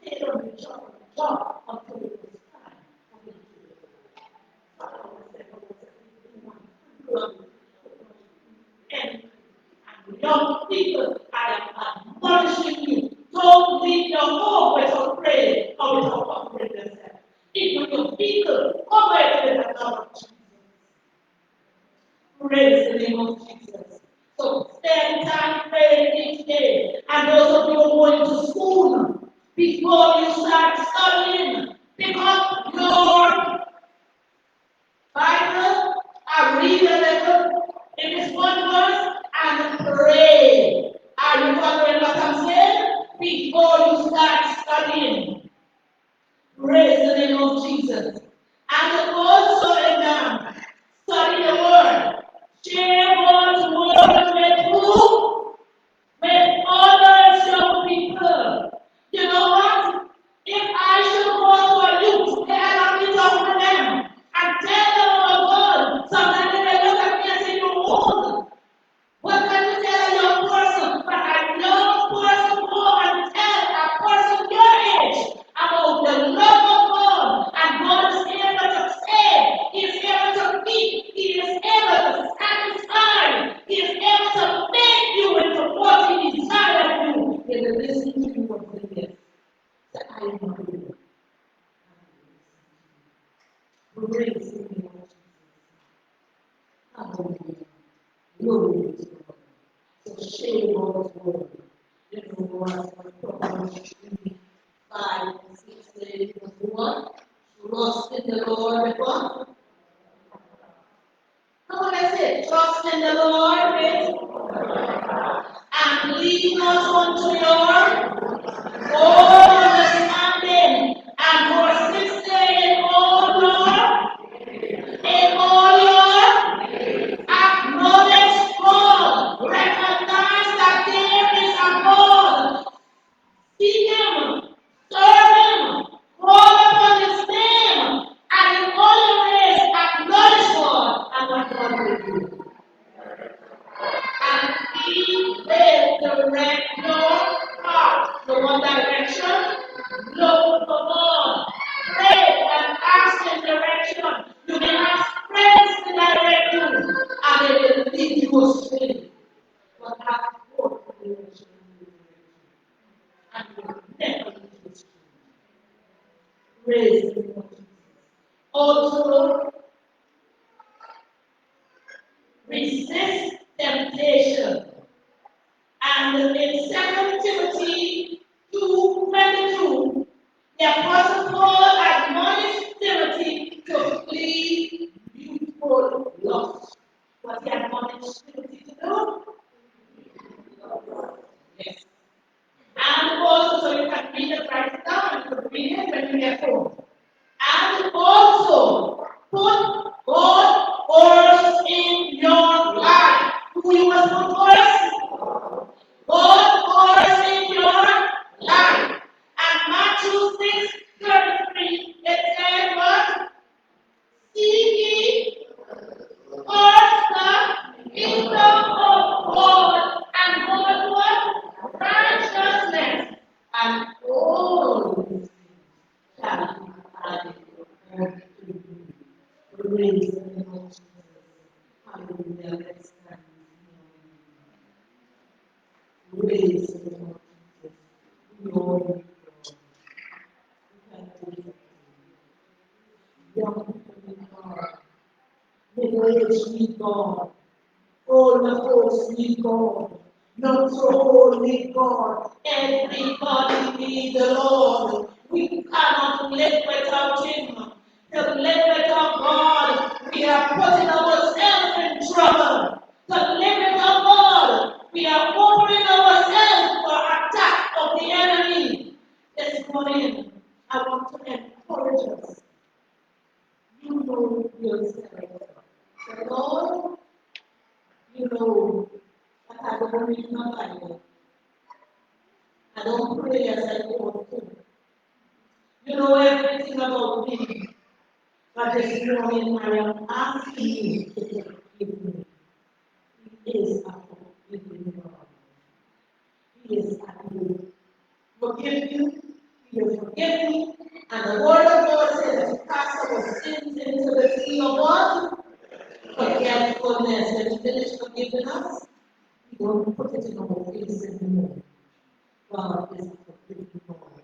He stayed on the job until it was time for him to do it. And young people, I am admonishing you. Don't leave your home without praying or without offering yourself. Even your people, cover it with the blood of Jesus. Praise the name of Jesus. So spend time praying each day. And those of you who are going to school, before you start studying, pick up your Bible and read a little. If it's one verse, and pray. Are you following what I'm saying? Before you start studying. Praise the name of Jesus. And also study the word Glory to God. So share God's word. You know what Proverbs 3, 5, and 6 says, what? Trust in the Lord with what? How can I say? Trust in the Lord with and lean not unto your own understanding and persist in all your acknowledge God. Recognize that there is a God. Seek Him, serve Him, call upon His name, and in all your ways acknowledge God and what God will do. And He will direct your path. The one direction, look for God. Pray and ask in direction. You may ask friends to direct you, and they will lead you astray. But ask God for direction and you will never lead astray. Praise the Lord. Also, resist temptation. And in 2 Timothy 2:22, the Apostle Paul admonished Timothy to flee youthful lust. What he admonished Timothy to do? Yes. And also, so you can read it right down, you can read it when you get home. And also, put God first in your life. Who you must put first? God first in your life. And Matthew 6:33, it says what? Seek ye first the kingdom of God and God's what? Righteousness. And all these things shall be added unto you. Praise the Lord Jesus. Hallelujah. Let's stand. Praise the Lord Jesus. Glory to God. Young people in God. Middle-aged need God. Older folks need God. Not so old need God. Everybody needs the Lord. We cannot live without Him. To live without God, we are putting ourselves in trouble. To live without God, we are opening ourselves for attack of the enemy. This morning, I want to encourage us. You know yourself. The Lord, you know that I don't read my Bible. I don't pray as I ought to. You know everything about me. But this morning I am asking you to forgive me. He is a forgiving God. He is a good. Forgive you, He will forgive you. And the word of God says, cast our sins into the sea of what? Forgetfulness. When He finished forgiving us, He won't put it in our face anymore. God is a forgiving God.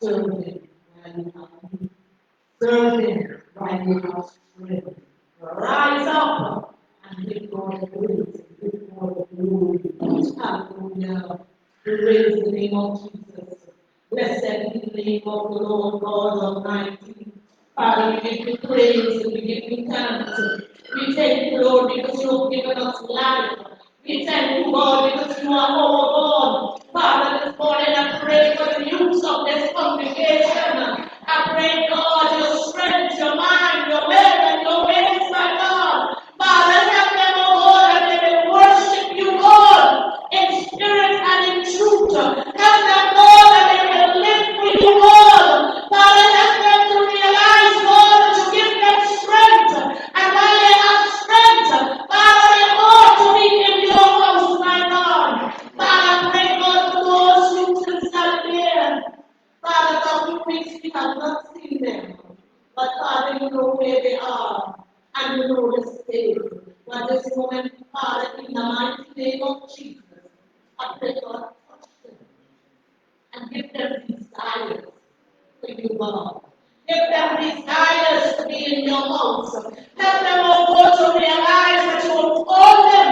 Serve Him while you have need. Serve Him while you have strength. Rise up and give God praise and give God glory. Hallelujah. Praise the name of Jesus. Blessed be the name of the Lord God Almighty. Father, we give you praise and we give you thanks. We thank you, Lord, because you have given us life. We thank you, God, because you are our God. Father, this morning I pray for the youth of this congregation. I pray, God, your strength, your mind, your will, and your ways, my God. Father, help them, oh God, that they will worship you, God, in spirit and in truth. Help them, God, that they will live for you, God. Father, help them to realize, God, that you give them strength. And while they have strength, Father, they ought to be in your house, my God. Father, I pray, God, for those youths inside here. Father, for 2 weeks we have not seen them. But Father, you know where they are. And you know the state. But this moment, Father, in the mighty name of Jesus, I pray, God, touch them. And give them desires for you, God. Give them desires to be in your house. Help them, oh God, to realize that you have called them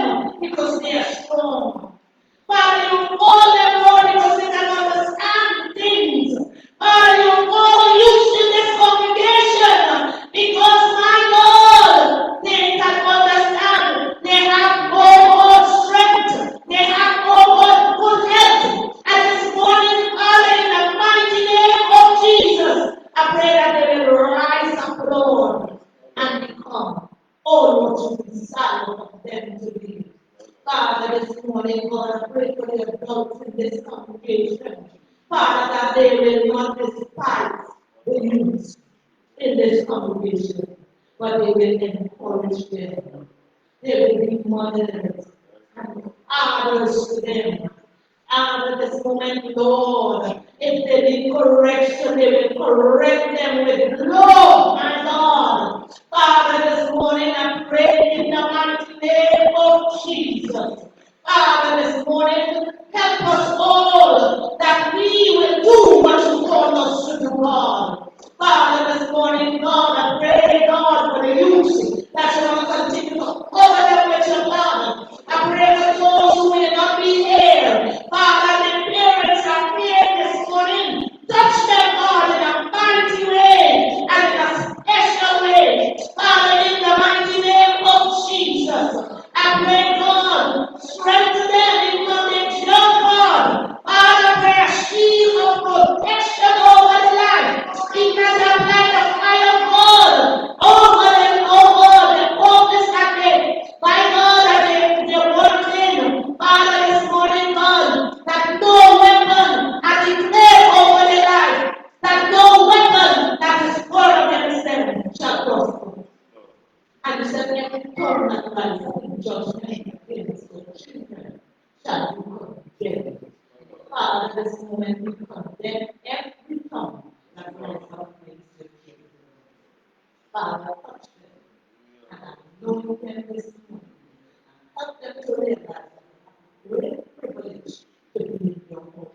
desire for them to be. Father, this morning, God, I pray for the adults in this congregation. Father, that they will not despise the youth in this congregation, but they will encourage them. They will be mothers and fathers to them. And at this moment, Lord, if they need correction, they will correct them with love, my God. Father, this morning I pray in the mighty name of Jesus. Father, this morning, help us all that we will do what you call us to do, God. Father, this morning, God, I pray, God, for the youth that you want to continue to cover them with your blood. I pray for those who will not be here. Father, the parents are here this morning. Touch them, God, in a mighty way and in a special way. Father, in the mighty name of Jesus, I pray, God, strengthen them in knowledge, God. Father, pray a shield of protection over the life. Because of like the fire of God over them, oh God, and all this again. My God, and they're working. Father, this morning, God, that no weapon has declared over their life, that no weapon that is formed against them shall prosper. And you said, every tongue that rises in judgment against the children shall be condemned. Father, this moment we condemn every tongue that rises up against your children. Father, touch them and anoint them this morning. Help them to realize that it's a great privilege to be in your home.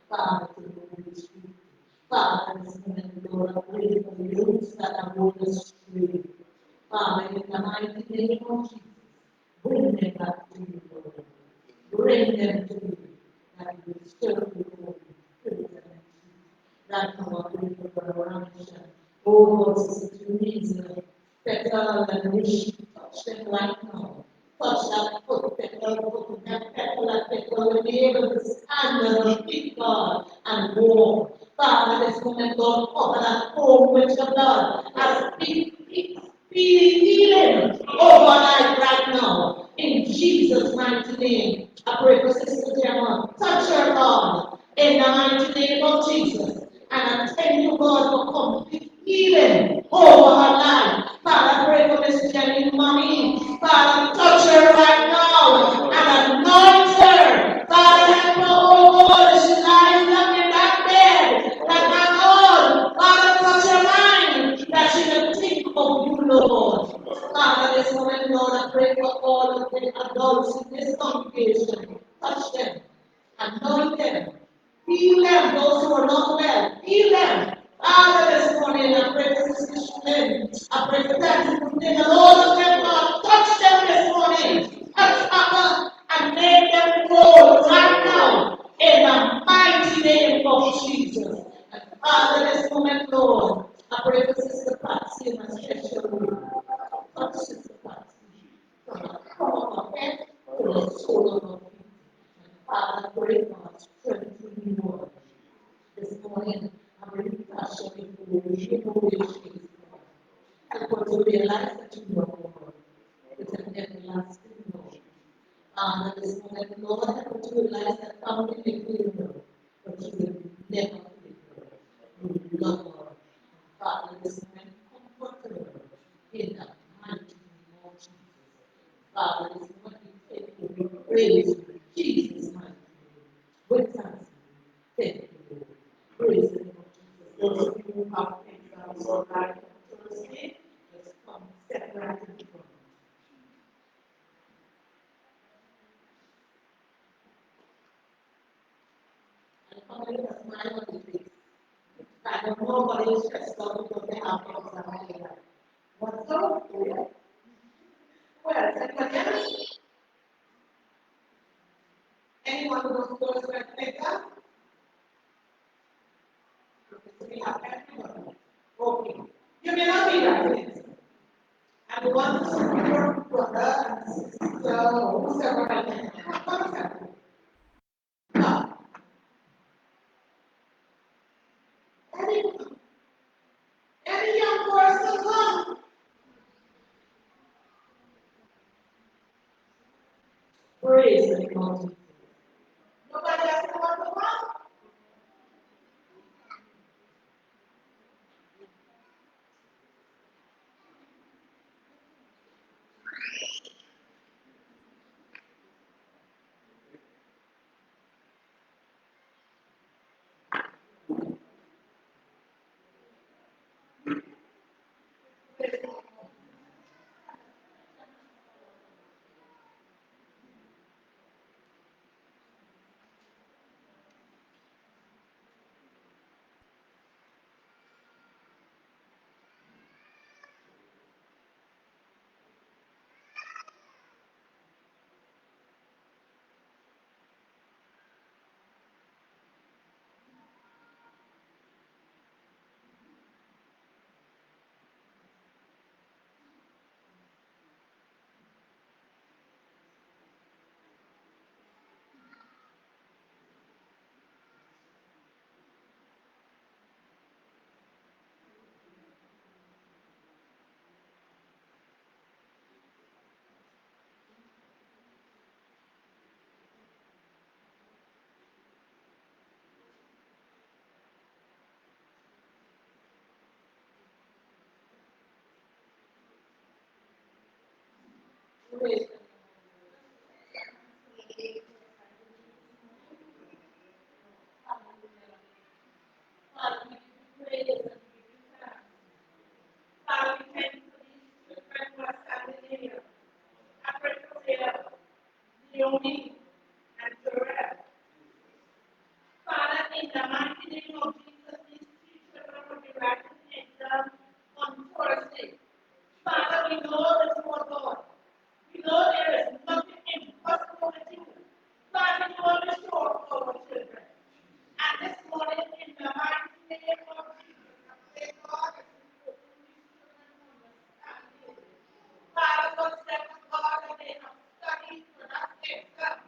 Father, to know the truth. Father, this moment, Lord, I pray for the youths that are going astray. Father, in the mighty name of Jesus, bring them back to you, Lord. Bring them to you, that you will serve you, Lord, spirit and truth. Right now, I pray for Brother Ramesh. Oh, Lord, Sister Teresa, Petal and Rishi, touch them right now. Touch that foot, Petal, that Petal will be able to stand on their feet, God, and walk. Father, this moment, Lord, cover that home with your blood. I speak healing over life right now. In Jesus' mighty name. I pray for Sister Gemma. Touch her, God, in the mighty name of Jesus. And I thank you, God, for complete healing over her life. Father, I pray for Miss Jenny's mommy. Father, touch her right now and anoint her. Father, help her, oh God, as she lies up in that bed. That my God, Father, touch her mind, that she will think of you, Lord. Father, this moment, Lord, I pray for all of the adults in this congregation. Touch them, anoint them, heal them, those who are not well, heal them. Father, this morning, I pray for Sister Lynn. I pray for that. In the Lord of them, God, touch them this morning. Touch Papa and make them whole right now. In the mighty name of Jesus. And Father, this moment, Lord, I pray for Sister Patsy in a special way. Touch Sister Patsy from the crown of her head to the sole of her feet. And Father, pray for her strength in you, Lord. This morning, I'm really passionate for you. You know where she is. Help her to realize that you know her with an everlasting love. Father, this moment, Lord, help her to realize that family may fail her, but you will never fail her. You will love her. Father, this moment, comfort her in the mighty name of Jesus. Father, this moment, we take you, we praise you in Jesus' mighty name. With thanksgiving, thank you, Lord. Praise the name of Jesus. Those of you who have exams or life on Thursday, let's come step right in front. And come with a smile on the face. I don't know nobody is stressed out because they have exams. What's up? Well, anybody else? Anyone who goes to the exam? We have everyone. Okay. You may not be that. And the one who's your brother and sister or whoever I can have contact with. Now, any young person come. Praise the Lord. Nobody else want to come? Praise God. We praise and God, we thank you for these children who are standing here. I pray for their Leonie and Joel. Father, in the mighty name of Jesus, these three children will be writing the exam on Thursday. Father, we know that you are God. We know there is nothing impossible with you. Father, you are the shore of our children. And this morning, in the mighty name of Jesus, I pray, God, that you will open these children's understanding. Father, God, said, God, that they have studied for that exam.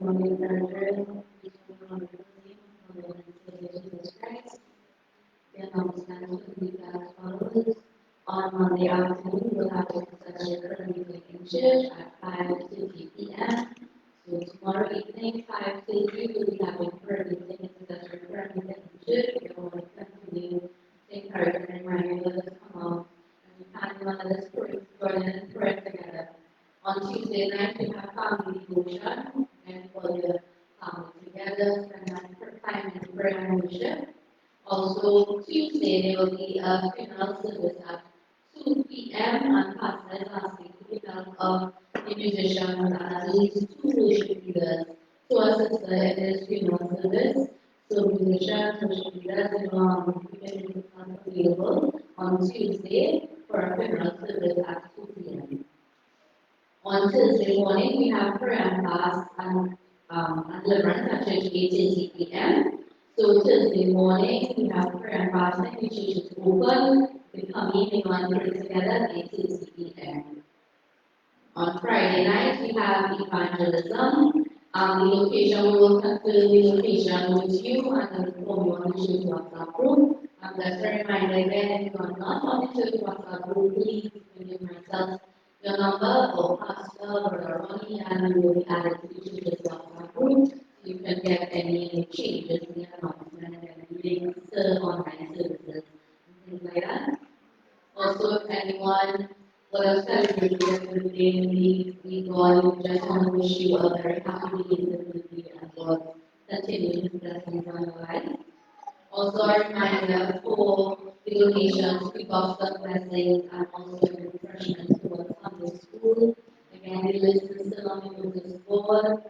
morning, brethren. Each one of the name of the Lord and Savior Jesus Christ. The announcements will be as follows. On Monday afternoon, we'll have a session prayer meeting in church at 5:30 p.m. So tomorrow evening, 5:30, we'll be having prayer meeting in session prayer meeting in church. We want to continue to encourage and remind you to come out and we can one of the spirits join in prayer together. On Tuesday night, we have family devotion and for the family together, spend time in prayer and worship. Also, Tuesday, there will be a funeral service at 2 p.m. and Pastor is asking to be help of the musicians and at least 2 worship leaders to assist in this funeral service. So, musicians, worship leaders, we can available on Tuesday for a funeral service at 2 p.m. On Thursday morning, we have prayer and fast and deliverance at church 8:30 p.m. So Thursday morning, we have prayer and fasting, which is open. We come in and pray together at 8:30 p.m. On Friday night, we have evangelism. The location, we will confirm the location with you and inform you on the church WhatsApp group. Just a reminder again, if you are not on the church WhatsApp group, please give myself your number or pastor or Ronnie, and we will be added to the church's WhatsApp group. You can get any changes in the announcement and links to online services and things like that. Also, if anyone would have celebrated your birthday in the God, we just want to wish you a very happy birthday and God continue His blessings on your life. Also, a reminder for the donations, pick up some blessings and also refreshments towards Sunday school. Again, the list is still on the notice board.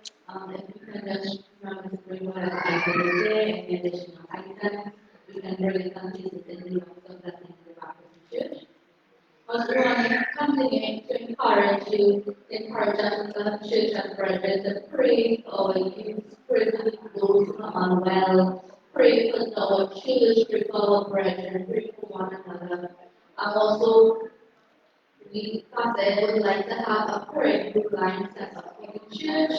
If you can just remember to bring whatever item is there, any additional items, you can bring it until the end of the blessing in the back of the church. Also, we want to continue to encourage you, encourage us as a church and brethren to pray for our youth, pray for those who are unwell, pray for our church, pray for our brethren, pray for one another. And also, we would like to have a prayer group line set up for the church.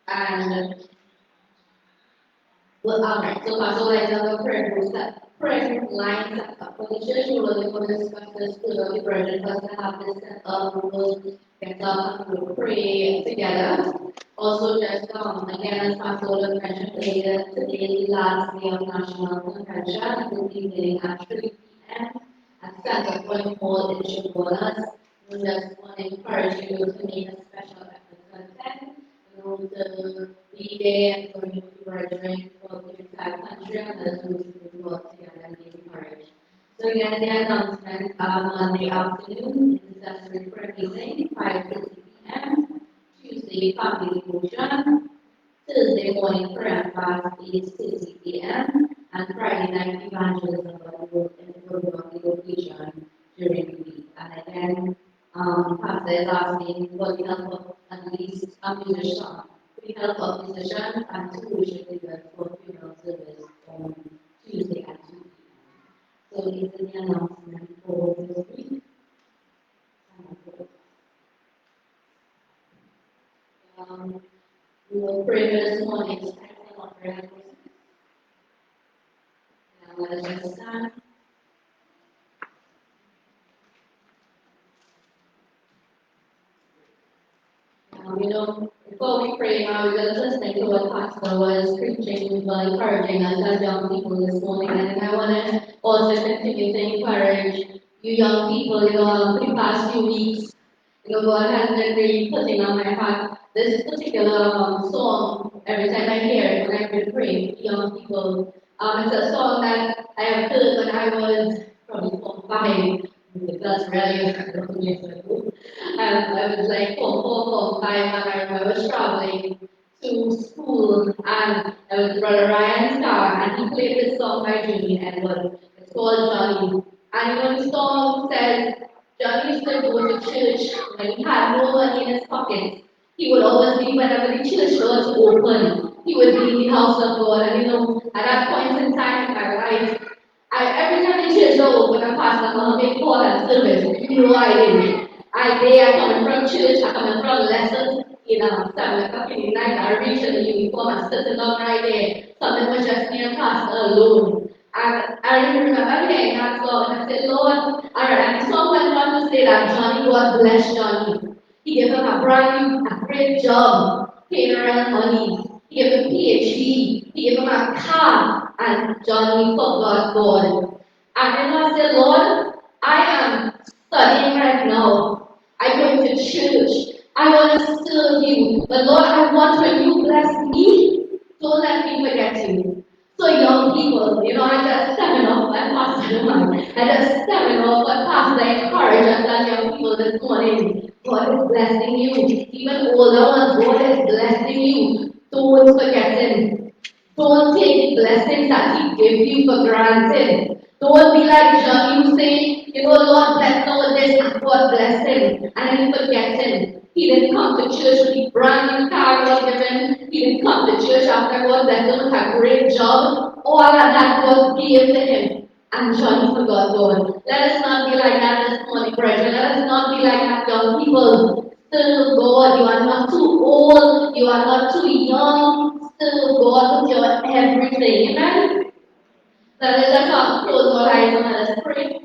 And well, so Pastor would like to have a prayer group line set up for the church. We will discuss this with the brethren, but to have this set up, we will get up and we'll pray together. Also, just again, as Pastor would have mentioned earlier, today is the last day of National Convention. We'll be meeting at 3 p.m. at Center Point Hall in Chicago. We just want to encourage you to make a special effort to attend. To be there and going to brethren for the entire country and those who work together and be encouraged. So again, the announcement Monday afternoon is necessary prayer meeting, 5:30 p.m. Tuesday family devotion, Thursday morning prayer and fast, 8:30 p.m. and Friday night evangelism in the location during the week. And again, Pastor is asking for the help of at least a musician, with the help of musicians and 2 worship leaders for funeral service on Tuesday at 2 p.m. So these are the announcements for this week. We will pray this morning. Let us just stand. Before we pray now, we're going to listen to what Pastor was preaching, encouraging us as young people this morning. And I want to also continue to encourage you young people, for the past few weeks, God has been really putting on my heart this particular song. Every time I hear it, when I've been praying for young people, it's a song that I have heard when I was probably 5. That's really I was like 4, 5, and I remember traveling to school, and I was Brother Ryan's car, and he played this song by Jimmy Edwards. It's called Johnny. And the song says, Johnny used to go to church when he had no money in his pocket. He would always be, whenever the church doors open, he would be in the house of God. And at that point in time in my life, every time the church door open, a pastor will make call and service. You know I didn't. I'm coming from church, I'm coming from lessons, in 7 o'clock I reached the uniform and stood along right there. Something was just near Pastor alone. And I remember every day I asked God and I said, Lord, and someone wanted to say that Johnny, God bless Johnny. He gave him a great job, paid around money. He gave him a PhD. He gave him a car. And Johnny forgot God. And then I said, Lord, I am studying right now. I'm going to church. I want to serve you. But Lord, I want when you bless me, don't let me forget you. So young people, I just stepping up and Pastor Duman. I just stepping up and Pastor encourage us as young people this morning. God is blessing you. Even older ones, God is blessing you. Don't forget him. Don't take blessings that he gave you for granted. Don't be like John, you say, Lord bless him with this, and God bless him. And then you forget him. He didn't come to church with a brand new car God given. He didn't come to church after God blessed him with a great job. All of that God gave to him. And John forgot God. Let us not be like that this morning, brethren. Let us not be like that, young people. Still God, you are not too old, you are not too young. Still God with your everything. Amen? Let us just close our eyes and let us pray.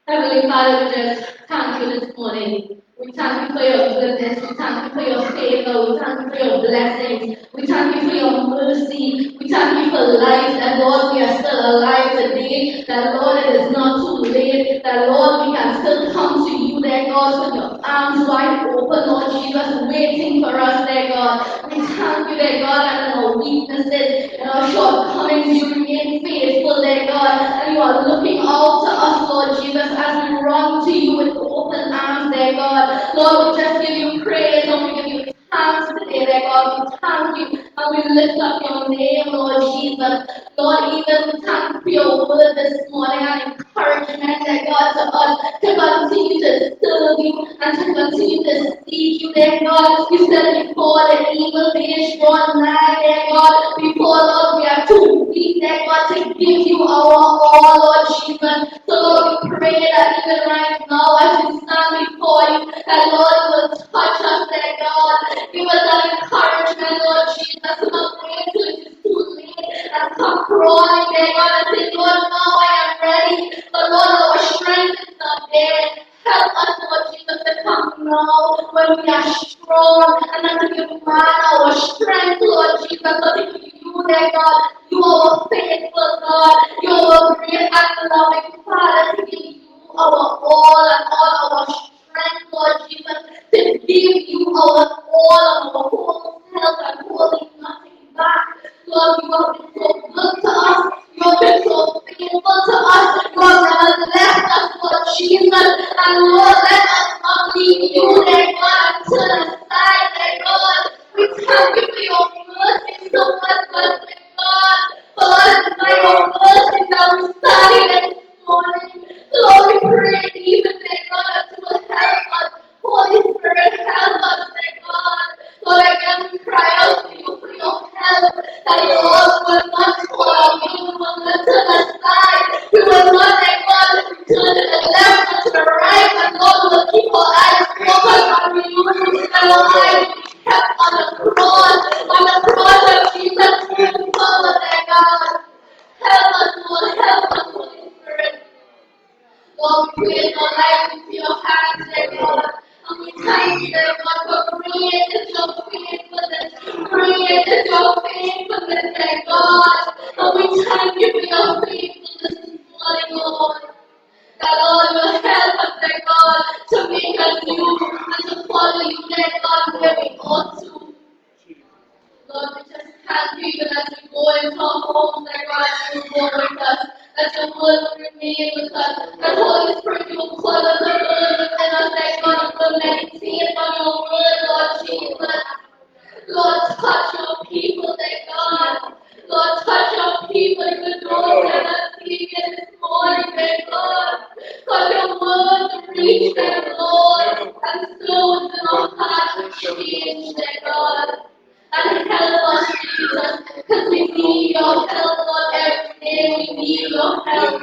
Heavenly Father, we just thank you this morning. We thank you for your goodness. We thank you for your favor. We thank you for your blessings. We thank you for your mercy. We thank you for life. That Lord, we are still alive today. That Lord, it is not too late. That Lord, we can still come to you, dear God, with your arms wide open, Lord Jesus, waiting for us, dear God. We thank you, dear God, that in our weaknesses, in our shortcomings, you remain faithful, dear God. And you are looking out to us, Lord Jesus, as we run to you with open arms, dear God. Lord, we just give you praise and we give you thanks today, dear God. We thank you and we lift up your name, Lord Jesus. Lord, even we thank you for your word this morning and encouragement, dear God, to us to continue to serve you and to continue to seek you, dear God. You said before the evil days draw nigh, dear God, before, Lord, we are too weak, dear God, to give you our all, Lord Jesus. So, Lord, we pray that even right now, as we stand before you, that Lord will touch us, dear God. Give us that encouragement, Lord Jesus, to not wait till it is too late and come crawling, dear God, and say, Lord, now I am ready. But Lord, our strength is not there. Help us, Lord Jesus, to come now when we are strong and not to give man our strength, Lord Jesus, but to give you, dear God. You are faithful, God. You are great and loving Father, to give you our all and all our strength, Lord Jesus, to give you our all, our whole self and holding nothing back. Lord, you have been so good to us. You have been so faithful to us. You have never left us, Lord Jesus. And Lord, let us not leave you, dear God, and turn aside, dear God. We thank you for your mercy so much, Lord, dear God. For us, by your mercy, that we started this morning. Lord, we pray even, dear God, that you will help us. Holy Spirit, help us, dear God. Lord, again, we cry out to you for your help. That your Lord will not fall away. We will not turn aside. We will not, dear God, turn to the left or to the right. And Lord, we will keep our eyes focused on you. And our eyes kept on the cross of Jesus. Moving forward, dear God. Help us, Lord. Help us, Holy Spirit. Lord, we place our lives into your hands, dear God. And we thank you, dear God, for great is your faithfulness. Great is your faithfulness, dear God. And we thank you for your faithfulness this morning, Lord. That Lord will help us, dear God, to make us new and to follow you, dear God, where we ought to. Lord, we just thank you even as we go into our homes, dear God, that you go with us. That your word will remain with us. That Holy Spirit, you will call us a word within us, dear God, and will meditate on your word, Lord Jesus. Lord, touch your people, dear God. Lord, touch your people, even those that are seeing it this morning, dear God. Cause your word to reach them, Lord, and so within our hearts to change, dear God. And help us, Jesus, because we need your help, Lord, every day we need your help.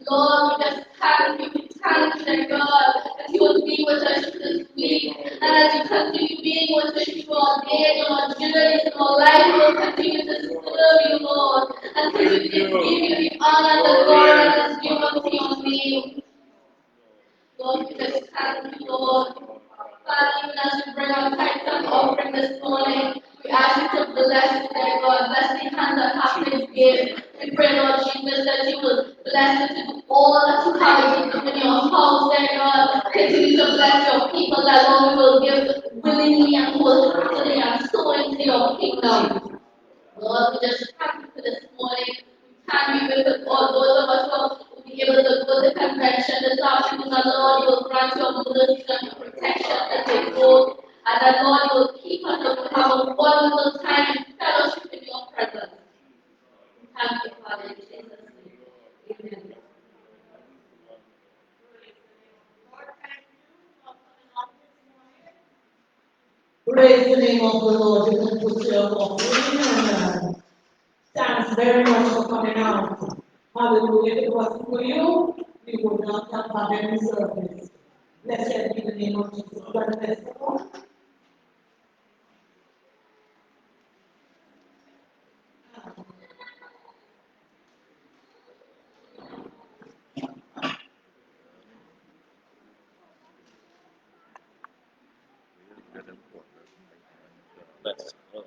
Lord, we just thank you, dear God, that you will be with us this week. And as you continue being with us throughout our day and our journey and our life, we will continue to serve you, Lord. And continue to give you the honor and the glory that is due unto your name. Lord, we just thank you, Lord. Father, even as we bring our tithes and offering this morning, we ask you to bless their God, bless the hands that have been given. We pray, Lord Jesus, that you will bless us to do all that you have in your house, dear God. Continue to bless your people, that Lord, we will give willingly and wholeheartedly and sow into your kingdom. Lord, we just thank you for this morning. We thank you because all those of us who will be able to go to convention this afternoon, and Lord, you will grant your mercy and your protection as they go. And that Lord, you will keep us and we'll have a wonderful time in fellowship in your presence. We thank you, Father, in Jesus' name. Amen. Praise the name of the Lord. You can put your offering and thanks very much for coming out. Hallelujah. If it wasn't for you, we would not have had any service. Blessed be the name of Jesus. God bless you. Bless you.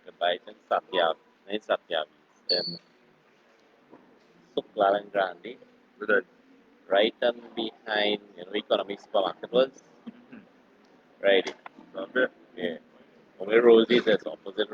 Kebaikan Satya, ini Satya, and Sukla and Grandi, right and behind, Economic Supermarket was, right, yeah, only Rosie's is opposite